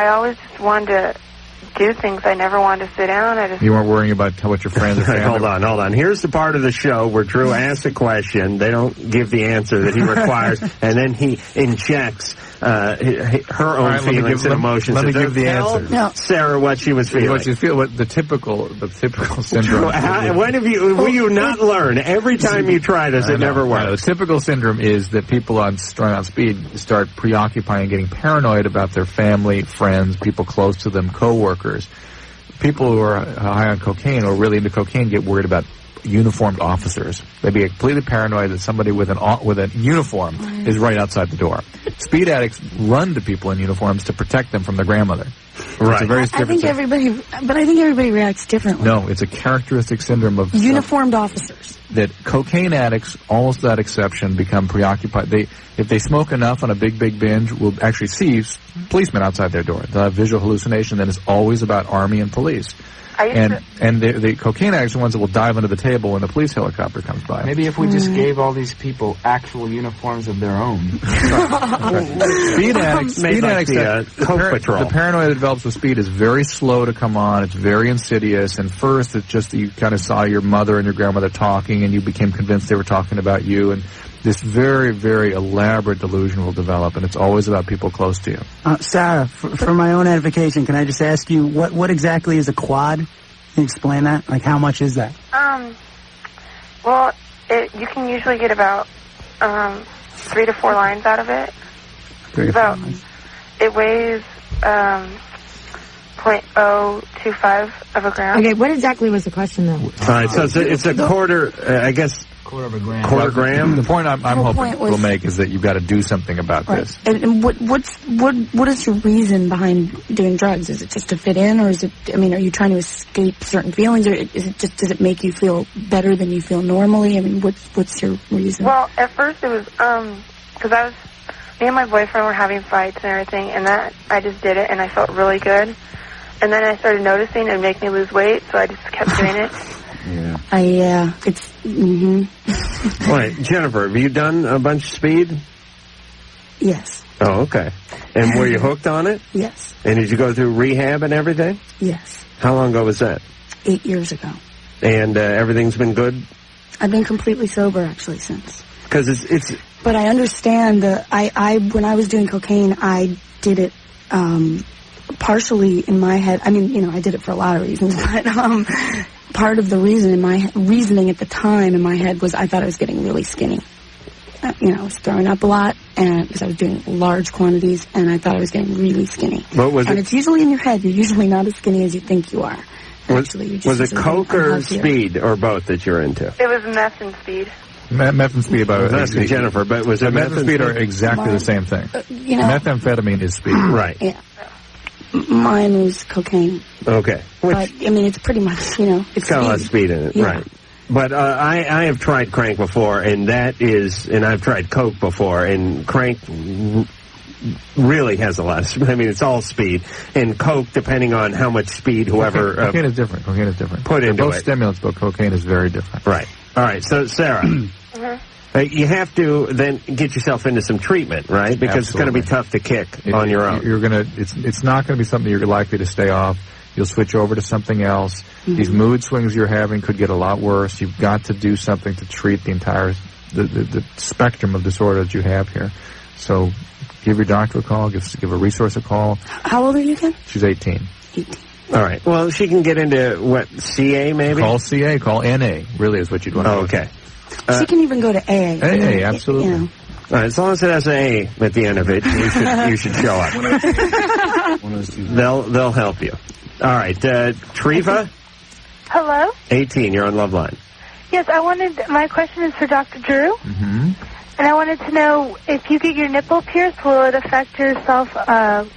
always just wanted to do things. I never wanted to sit down. You weren't worrying about what your friends are saying? Hold on. Here's the part of the show where Drew asks a question. They don't give the answer that he requires, and then he injects her own feelings and emotions. Let me give the answer. No. Sarah, what she was feeling. What you feel, the typical syndrome. Will you not learn? Every time you try this, it never works. The typical syndrome is that people strung on speed start preoccupying, getting paranoid about their family, friends, people close to them, co-workers. People who are high on cocaine or really into cocaine get worried about uniformed officers. They'd be completely paranoid that somebody with a uniform is right outside the door. Speed addicts run to people in uniforms to protect them from their grandmother. Right. I think everybody reacts differently. No, it's a characteristic syndrome of uniformed officers. That cocaine addicts, almost without exception, become preoccupied. If they smoke enough on a big binge, will actually see policemen outside their door. They'll have visual hallucination, then it's always about army and police. And the cocaine addicts are the ones that will dive under the table when the police helicopter comes by. Maybe if we just gave all these people actual uniforms of their own. Speed addicts, the paranoia that develops with speed is very slow to come on. It's very insidious. And first, it's just that you kind of saw your mother and your grandmother talking, and you became convinced they were talking about you. And this very, very elaborate delusion will develop, and it's always about people close to you. Sarah, for my own edification, can I just ask you, what exactly is a quad? Can you explain that? Like, how much is that? Well, you can usually get about 3 to 4 lines out of it. 3 to 4 lines. It weighs 0.025 of a gram. Okay, what exactly was the question, though? All right, so it's a quarter, I guess... Quarter of a gram. Quarter gram? The point I'm hoping we'll make is that you've got to do something about this. And what is your reason behind doing drugs? Is it just to fit in, or is it? I mean, are you trying to escape certain feelings, or is it just does it make you feel better than you feel normally? I mean, what's your reason? Well, at first it was because me and my boyfriend were having fights and everything, and that I just did it and I felt really good. And then I started noticing it would make me lose weight, so I just kept doing it. Yeah. It's. All right, Jennifer, have you done a bunch of speed? Yes. Oh, okay. And were you hooked on it? Yes. And did you go through rehab and everything? Yes. How long ago was that? 8 years ago. And everything's been good I've been completely sober, actually, since. Because it's... But I understand that when I was doing cocaine, I did it partially in my head. I mean, I did it for a lot of reasons, but part of the reason reasoning at the time in my head was I thought I was getting really skinny. I was throwing up a lot, and because I was doing large quantities, and I thought I was getting really skinny. And it's usually in your head. You're usually not as skinny as you think you are. Actually, was it coke or speed, or both that you're into? It was meth and speed. Meth and speed, Jennifer, but was it meth and speed are exactly the same thing. Methamphetamine is speed. Right. Yeah. Mine was cocaine. Okay. But, it's pretty much, it's got a lot of speed in it, right. But I have tried crank before, and I've tried coke before, and crank really has a lot of speed. I mean, it's all speed. And coke, depending on how much speed whoever... Cocaine is different. Put into both stimulants, but cocaine is very different. Right. All right, so Sarah... you have to then get yourself into some treatment, right? Because it's going to be tough to kick on your own. It's not going to be something you're likely to stay off. You'll switch over to something else. Mm-hmm. These mood swings you're having could get a lot worse. You've got to do something to treat the entire the spectrum of disorder that you have here. So give your doctor a call. Give a resource a call. How old are you again? She's 18. 18. All right. Well, she can get into CA maybe. Call CA. Call NA. Really is what you'd want to do. Okay. She can even go to AA. AA, absolutely. All right, as long as it has an A at the end of it, you should show up. They'll help you. All right, Treva? Hello? 18, you're on Loveline. Yes, my question is for Dr. Drew. Mm-hmm. And I wanted to know, if you get your nipple pierced, will it affect yourself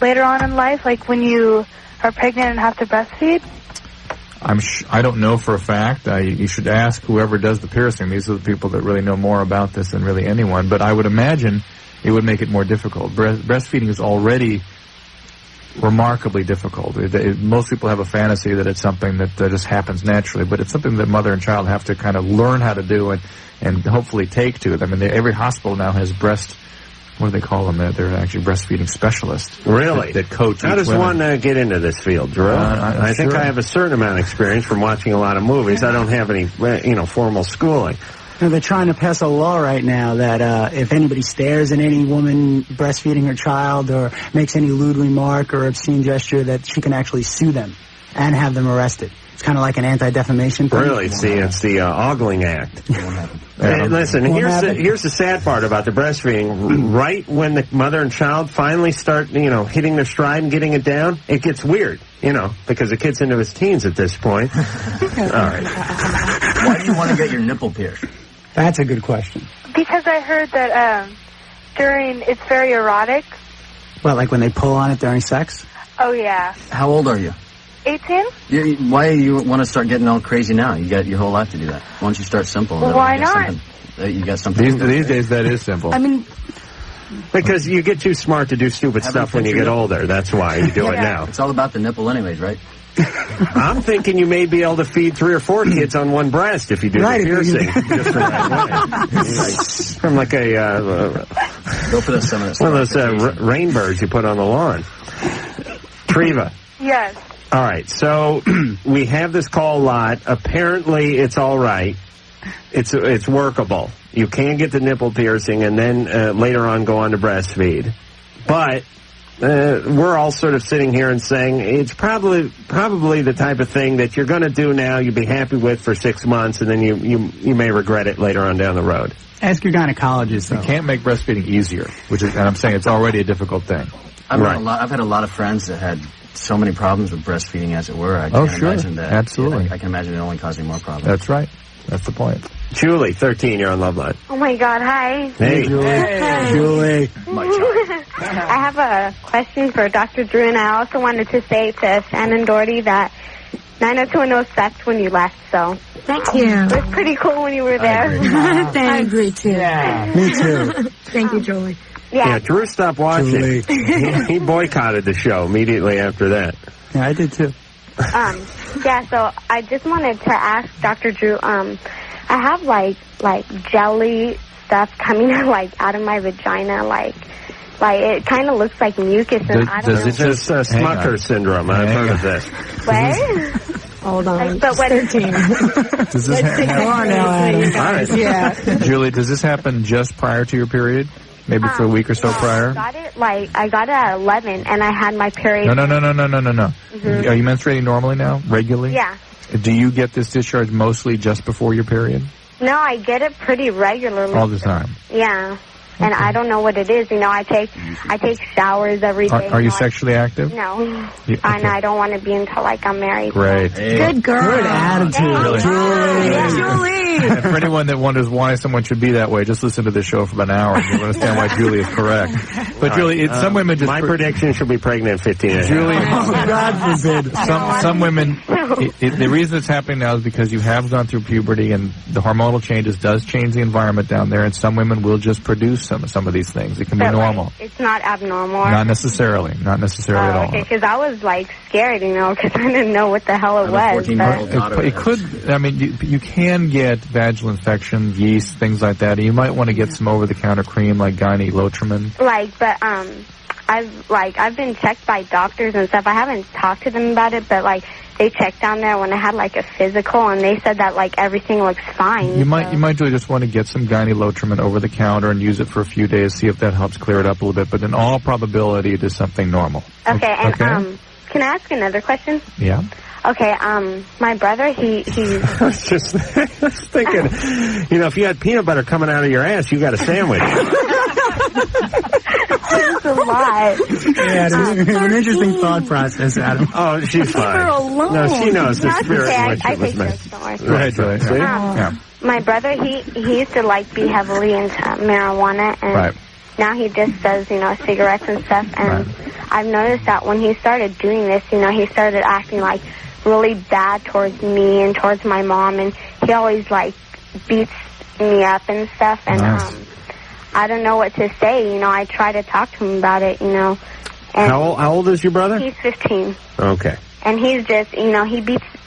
later on in life, like when you are pregnant and have to breastfeed? I don't know for a fact. You should ask whoever does the piercing. These are the people that really know more about this than really anyone. But I would imagine it would make it more difficult. Breastfeeding is already remarkably difficult. Most people have a fantasy that it's something that just happens naturally, but it's something that mother and child have to kind of learn how to do and hopefully take to it. I mean, every hospital now has what do they call them? They're actually breastfeeding specialists. Really? That coach How does one get into this field, Drew? I think I have a certain amount of experience from watching a lot of movies. I don't have any, formal schooling. They're trying to pass a law right now that if anybody stares at any woman breastfeeding her child or makes any lewd remark or obscene gesture, that she can actually sue them and have them arrested. It's kind of like an anti-defamation thing. Really? See, it's the Ogling Act. Listen, here's the sad part about the breastfeeding. Right when the mother and child finally start, hitting their stride and getting it down, it gets weird, because the kid's into his teens at this point. All right. Why do you want to get your nipple pierced? That's a good question. Because I heard that it's very erotic. Well, like when they pull on it during sex? Oh, yeah. How old are you? 18? Why do you want to start getting all crazy now? You got your whole life to do that. Why don't you start simple? Well, why not? You got something. These days, that is simple. I mean, because you get too smart to do stupid stuff when you get older. That's why you do it now. It's all about the nipple anyways, right? I'm thinking you may be able to feed 3 or 4 kids on one breast if you do the piercing just the right way. From like go for some of one of those rainbirds you put on the lawn. Treva. Yes. All right, so we have this call a lot. Apparently, it's all right. It's workable. You can get the nipple piercing and then later on go on to breastfeed. But we're all sort of sitting here and saying it's probably the type of thing that you're going to do now, you'll be happy with for 6 months, and then you may regret it later on down the road. Ask your gynecologist. You can't make breastfeeding easier, and I'm saying it's already a difficult thing. I've had a lot of friends that had so many problems with breastfeeding, as it were. I can't imagine that. Absolutely. I can imagine it only causing more problems. That's right. That's the point. Julie, 13, you're on Loveline. Oh, my God. Hi. Hey, Julie. Hey. Julie. I have a question for Dr. Drew, and I also wanted to say to Shannen Doherty that 90210 sucked when you left, so. Thank you. It was pretty cool when you were there. I agree, too. Yeah. Me too. Thank you, Julie. Yeah, Drew stopped watching. He boycotted the show immediately after that. Yeah, I did too. So I just wanted to ask Dr. Drew, I have like jelly stuff coming out of my vagina, like it kind of looks like mucus, and I don't know. It's just Smucker syndrome. I've heard of this. What? Hold on. But when 13. Does this happen? Yeah. Julie, does this happen just prior to your period? Maybe for a week or so prior? I got it at 11, and I had my period. No. Mm-hmm. Are you menstruating normally now, regularly? Yeah. Do you get this discharge mostly just before your period? No, I get it pretty regularly. All the time? Yeah. And I don't know what it is. You know, I take showers every day. Are you sexually active? No. Okay. And I don't want to be until, like, I'm married. Great. Good girl. Good attitude. Julie. And for anyone that wonders why someone should be that way, just listen to this show for about an hour and you'll understand why Julie is correct. But Julie, some women just... My prediction, she'll be pregnant in 15 years. Julie, God forbid. Some women, the reason it's happening now is because you have gone through puberty and the hormonal changes does change the environment down there, and some women will just produce some of these things. It can be normal. Like, it's not abnormal. Not necessarily at all. Okay, because I was, like, scared, you know, because I didn't know what the hell it was. It could, I mean, you can get vaginal infection, yeast, things like that. You might want to get some over-the-counter cream like Gyne Lotrimin. I've been checked by doctors and stuff. I haven't talked to them about it, but, like, they checked down there when I had, like, a physical, and they said that, like, everything looks fine. You might really just want to get some Gyne Lotrimin over the counter and use it for a few days, see if that helps clear it up a little bit. But in all probability, it is something normal. Okay, and can I ask another question? Yeah. Okay, my brother, he's... I was just thinking, you know, if you had peanut butter coming out of your ass, you got a sandwich. That's a lot. Yeah, it's an interesting thought process, Adam. Oh, she's fine. No, she knows the spirit in which it was meant. Go ahead, Julie. My brother, he used to, like, be heavily into marijuana, and now he just does, you know, cigarettes and stuff, and I've noticed that when he started doing this, you know, he started acting, like, really bad towards me and towards my mom, and he always, like, beats me up and stuff, and I don't know what to say. You know, I try to talk to him about it, you know. And how old is your brother? He's 15. Okay. And he's just, you know,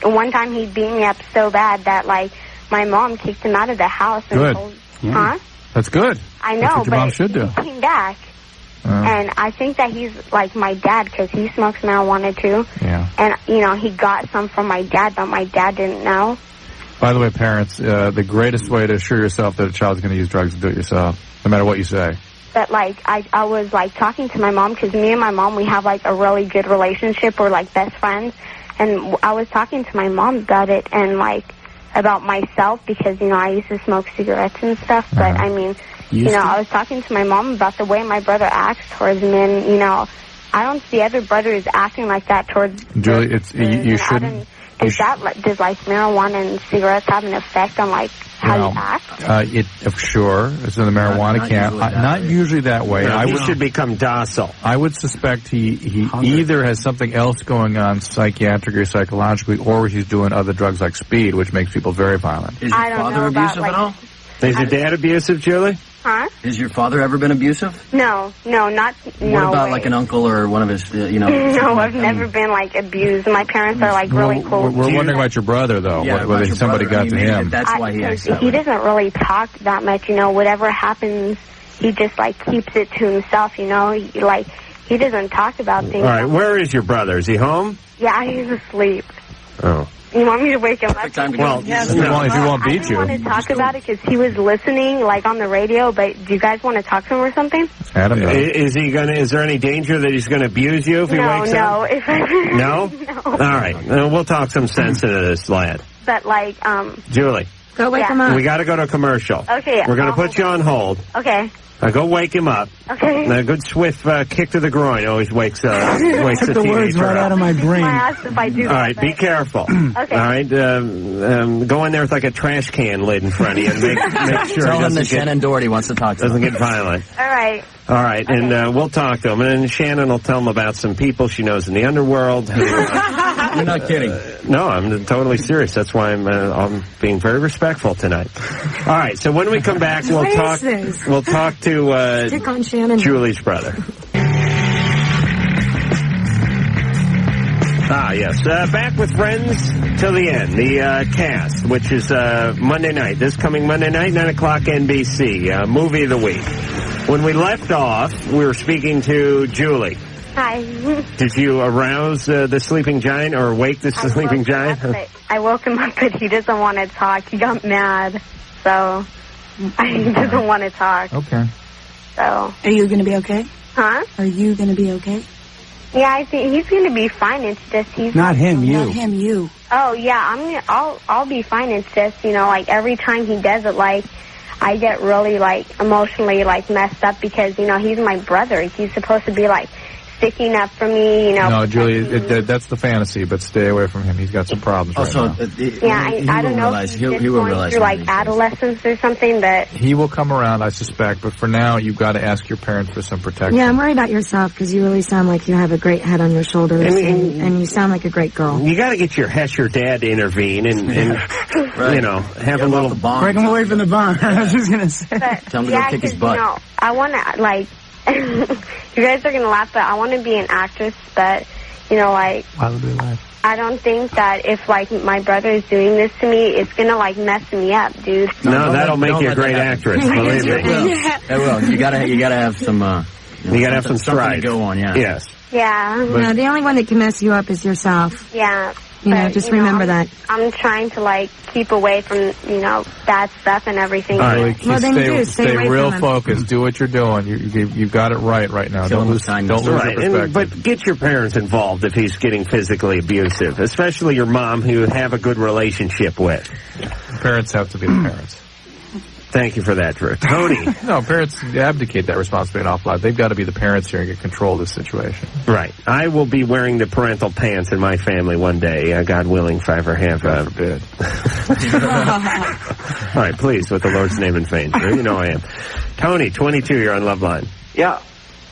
one time he beat me up so bad that, like, my mom kicked him out of the house. And told, That's good. I know, That's what your mom should do. He came back. And I think that he's like my dad because he smokes marijuana too. Yeah. And, you know, he got some from my dad, but my dad didn't know. By the way, parents, the greatest way to assure yourself that a child's going to use drugs is do it yourself, no matter what you say. But, like, I was, like, talking to my mom because me and my mom, we have, like, a really good relationship. We're, like, best friends. And I was talking to my mom about it and, like, about myself because, you know, I used to smoke cigarettes and stuff. But, I mean, you know, I was talking to my mom about the way my brother acts towards me. And, you know, I don't see other brothers acting like that towards Julie, it's you shouldn't. Does marijuana and cigarettes have an effect on, like, how you act? Sure. It's in the marijuana camp. Not usually that way. He should become docile. I would suspect he either has something else going on psychiatrically or psychologically, or he's doing other drugs like speed, which makes people very violent. Is your father abusive at all? Is your dad abusive, Julie? Huh? Has your father ever been abusive? No, not. What about like an uncle or one of his, you know? No, I've never been like abused. My parents are like really cool. We're wondering about your brother, though. Yeah, whether somebody got to him. That's why he acts that way. He doesn't really talk that much. You know, whatever happens, he just like keeps it to himself. You know, he doesn't talk about things. All right, where is your brother? Is he home? Yeah, he's asleep. Oh. You want me to wake him up? If he won't beat you. I didn't want to talk about it because he was listening, like, on the radio, but do you guys want to talk to him or something? Adam, is there any danger that he's going to abuse you if he wakes up? No? No? All right. We'll talk some sense into this lad. But, like, Julie. Go wake him up. We got to go to commercial. Okay. We're going to put you on hold. Okay. Now go wake him up. Okay. And a good swift kick to the groin always wakes Took the words right out of my brain. If I do all right, be careful. Okay. All right, go in there with like a trash can lid in front of you and make sure Tell him that Shannen Doherty wants to talk to him. Doesn't get violent. All right. All right, Okay. and we'll talk to him. And then Shannen will tell him about some people she knows in the underworld. You're not kidding. No, I'm totally serious. That's why I'm being very respectful tonight. All right, so when we come back, we'll talk to Stick on Shannen. Julie's brother. Yes. Back with Friends till the end. The cast, which is Monday night. This coming Monday night, 9 o'clock NBC. Movie of the week. When we left off, we were speaking to Julie. Hi. Did you arouse the sleeping giant or wake the sleeping giant? I woke him up, but he doesn't want to talk. He got mad, so he doesn't want to talk. Okay. So. Are you going to be okay? Huh? Are you going to be okay? Yeah, I think he's going to be fine. It's just he's not him, you. Not him, you. Oh yeah, I'll be fine. It's just, you know, like every time he does it, like I get really like emotionally like messed up because, you know, he's my brother. He's supposed to be like sticking up for me, you know. No, Julie, that's the fantasy, but stay away from him. He's got some problems right now. I don't know if he's just going through like adolescence or something, but he will come around, I suspect, but for now, you've got to ask your parents for some protection. Yeah, I'm worried about yourself because you really sound like you have a great head on your shoulders, and you sound like a great girl. You got to get your dad to intervene and right. You know, have a little bomb. Break him away from the bomb. I was just going to say. Tell him to go kick his butt. You know, I want to, like, you guys are going to laugh, but I want to be an actress, but, you know, like, I don't think that if, like, my brother is doing this to me, it's going to, like, mess me up, dude. No, that'll make you a great actress, believe me. It will. You gotta have some, you gotta have some stride. To go on, yeah. Yes. Yeah. No, the only one that can mess you up is yourself. Yeah. You know, just remember that. I'm trying to, like, keep away from, you know, bad stuff and everything. All right. Well, then stay real focused. Do what you're doing. You've got it right now. Don't lose your perspective. But get your parents involved if he's getting physically abusive, especially your mom, who you have a good relationship with. Parents have to be the parents. Thank you for that, Drew. Tony. No, parents abdicate that responsibility an awful lot. They've got to be the parents here and get control of this situation. Right. I will be wearing the parental pants in my family one day, God willing, if I ever have. God forbid. All right, please, with the Lord's name and fame. Drew, you know I am. Tony, 22, you're on Loveline. Yeah.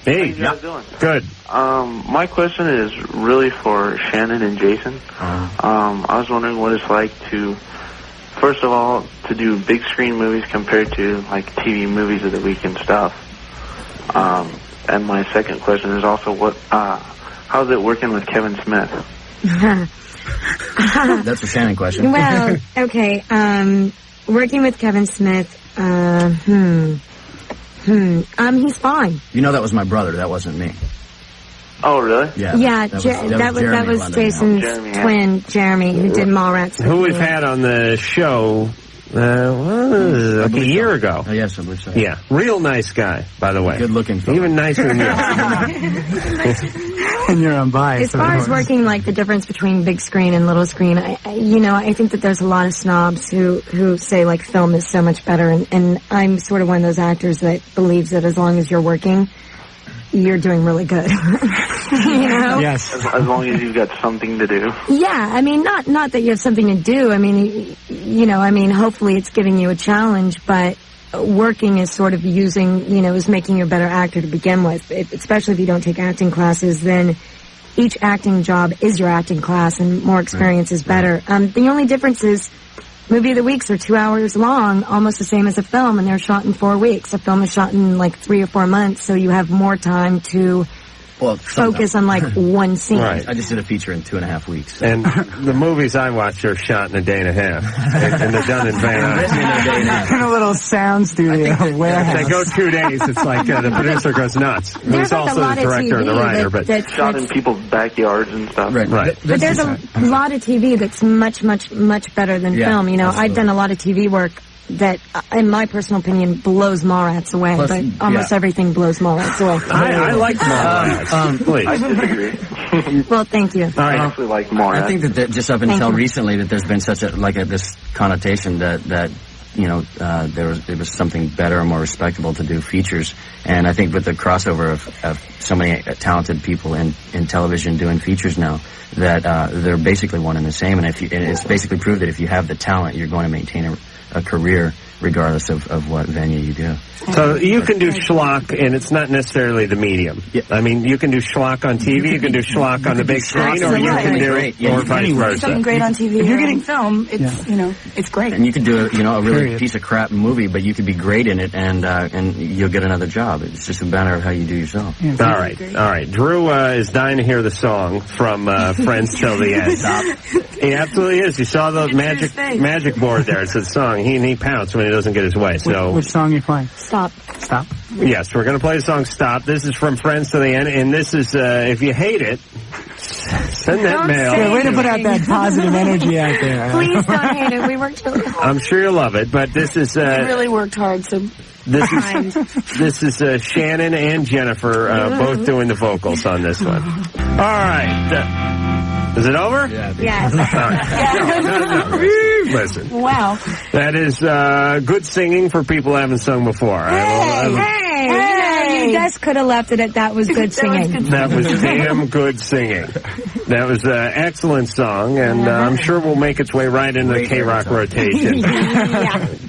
Hey. How you guys doing? Good. My question is really for Shannen and Jason. I was wondering what it's like to... First of all, to do big screen movies compared to like TV movies of the week and stuff. And my second question is also how's it working with Kevin Smith? That's a Shannen question. Well, okay. Working with Kevin Smith, he's fine. You know that was my brother. That wasn't me. Oh, really? Yeah. Yeah, that was Jason's twin, Jeremy, who did Mallrats. Who we've had on the show like a year ago. Oh, yes, I believe so. Yeah. Real nice guy, by the way. Good looking fellow. Even nicer than you. And you're unbiased. As far as working, like, the difference between big screen and little screen, I think that there's a lot of snobs who say, like, film is so much better, and I'm sort of one of those actors that believes that as long as you're working, you're doing really good. You know? Yes. As long as you've got something to do. Yeah, I mean, not that you have something to do. I mean, hopefully it's giving you a challenge, but working is sort of is making you a better actor to begin with. Especially if you don't take acting classes, then each acting job is your acting class, and more experience is better. The only difference is movie of the weeks are 2 hours long, almost the same as a film, and they're shot in 4 weeks. A film is shot in like 3 or 4 months, so you have more time to focus on like one scene. Right. I just did a feature in 2.5 weeks. And the movies I watch are shot in a day and a half, and they're done in van. In a little sound studio warehouse. If they go 2 days, it's like the producer goes nuts. Who's also the director and the writer, but shot in people's backyards and stuff. Right. But there's a lot of TV that's much, much, much better than film. You know, I've done a lot of TV work that, in my personal opinion, blows Mallrats away. Plus, but almost everything blows Mallrats away. I like Mallrats. Please. I disagree. Well, thank you. I actually like Mallrats. I think that just up until recently that there's been such this connotation that there was something better and more respectable to do features. And I think with the crossover of so many talented people in television doing features now, that they're basically one and the same. And it's basically proved that if you have the talent, you're going to maintain a career regardless of what venue you do. So you can do schlock, and it's not necessarily the medium. Yeah. I mean, you can do schlock on TV, you can do schlock on the big screen, or you can do or vice versa. Something great on TV. If you're getting film, it's great. And you could do a really piece of crap movie, but you could be great in it, and you'll get another job. It's just a matter of how you do yourself. Yeah, all right. Drew is dying to hear the song from Friends Till the End. He absolutely is. You saw the magic board there. It says song. He pouts when he doesn't get his way. So which song are you playing? Stop. Yes, we're going to play the song Stop. This is from Friends to the End, and this is, if you hate it, send that mail. Yeah, way to put out that positive energy out there. Please don't hate it. We worked really hard. I'm sure you'll love it, but this is... we really worked hard, so... This is Shannen and Jennifer both doing the vocals on this one. All right. Is it over? Yes. No. Listen. Wow. That is good singing for people who haven't sung before. Hey, you guys could have left it at that was good singing. That was damn good singing. That was an excellent song, and I'm sure we'll make its way right into the K-Rock rotation.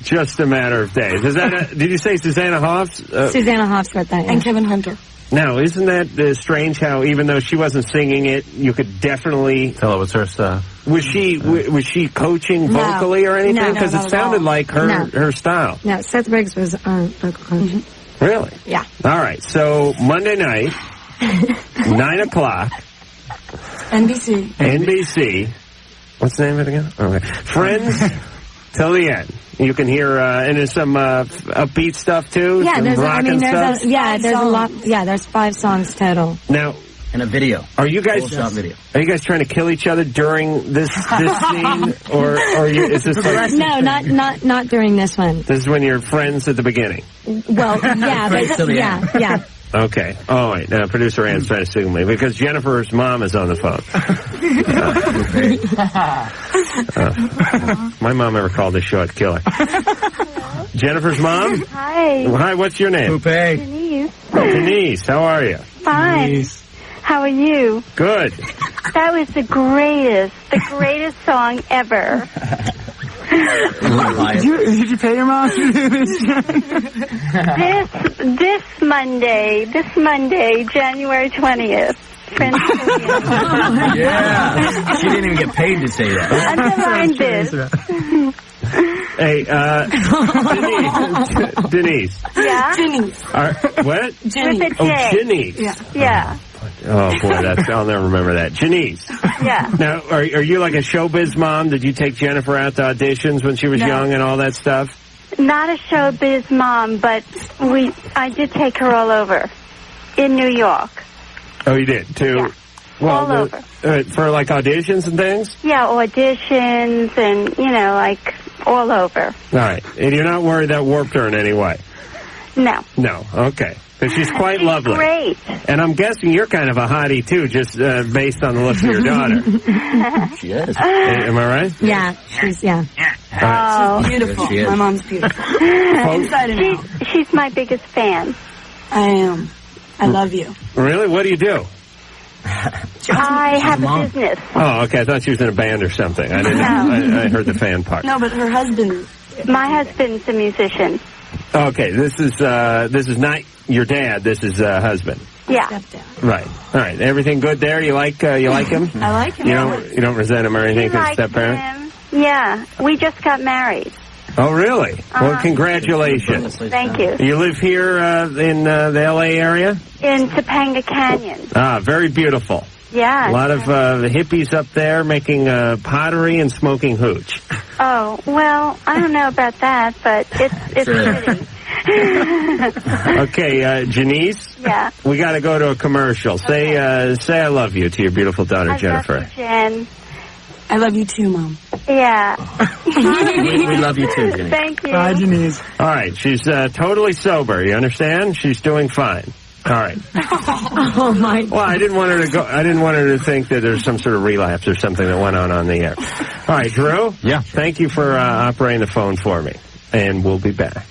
Just a matter of days. Is that did you say Susanna Hoffs? Susanna Hoffs wrote that. And Kevin Hunter. Now, isn't that strange how even though she wasn't singing it, you could definitely tell it was her stuff? Was she coaching vocally or anything? Because it sounded like her style. No, Seth Briggs was our vocal coach. Really? Yeah. All right. So Monday night, 9 o'clock. NBC. What's the name of it again? Okay. Friends till the end. You can hear, and there's some upbeat stuff too. Yeah, there's stuff. There's a lot. Yeah, there's 5 songs total. Now, and a video. Are you guys video? Are you guys trying to kill each other during this scene, or is this like, no, not during this one. This is when you're friends at the beginning. Well, yeah, but yeah. Okay. Oh, wait. Producer Ann's trying to sue me because Jennifer's mom is on the phone. My mom ever called this show, I'd kill her. Jennifer's mom? Hi. Hi, what's your name? Denise. Denise, how are you? Fine. Denise. How are you? Good. That was the greatest song ever. Did you pay your mom to do this? This Monday, January 20th. Yeah. She didn't even get paid to say that. Underline this. Hey, Denise. Yeah? Denise. What? Jenny. With a J. Oh, Denise. Yeah. Oh, boy, I'll never remember that. Janice. Yeah. Now, are you like a showbiz mom? Did you take Jennifer out to auditions when she was young and all that stuff? Not a showbiz mom, but I did take her all over in New York. Oh, you did, too? Yeah. Well, all over. For, like, auditions and things? Yeah, auditions and, like, all over. All right. And you're not worried that warped her in any way? No. No. Okay. Because she's quite lovely. Great. And I'm guessing you're kind of a hottie, too, just based on the looks of your daughter. She is. Am I right? Yeah. She's, Oh. She's beautiful. She is. My mom's beautiful. Inside and out. She's my biggest fan. I am. I love you. Really? What do you do? I have a business. Oh, okay. I thought she was in a band or something. I didn't. No. I heard the fan part. No, but her husband. My husband's a musician. Okay, this is not your dad. This is husband. Yeah. Stepdad. Right. All right. Everything good there? You like him? I like him. You don't resent him or anything as a step parent? Him. Yeah. We just got married. Oh, really? Well, congratulations. Thank you. You live here in the L.A. area? In Topanga Canyon. Ah, very beautiful. Yeah. A lot of hippies up there making pottery and smoking hooch. Oh, well, I don't know about that, but it's pretty. Okay, Janice? Yeah. We got to go to a commercial. Say I love you to your beautiful daughter, Jennifer. I love you, Jen. I love you too, Mom. Yeah. We love you too, Janice. Thank you. Bye, Janice. All right, she's totally sober. You understand? She's doing fine. All right. Oh my God. Well, I didn't want her to go. I didn't want her to think that there's some sort of relapse or something that went on the air. All right, Drew. Yeah. Thank you for operating the phone for me, and we'll be back.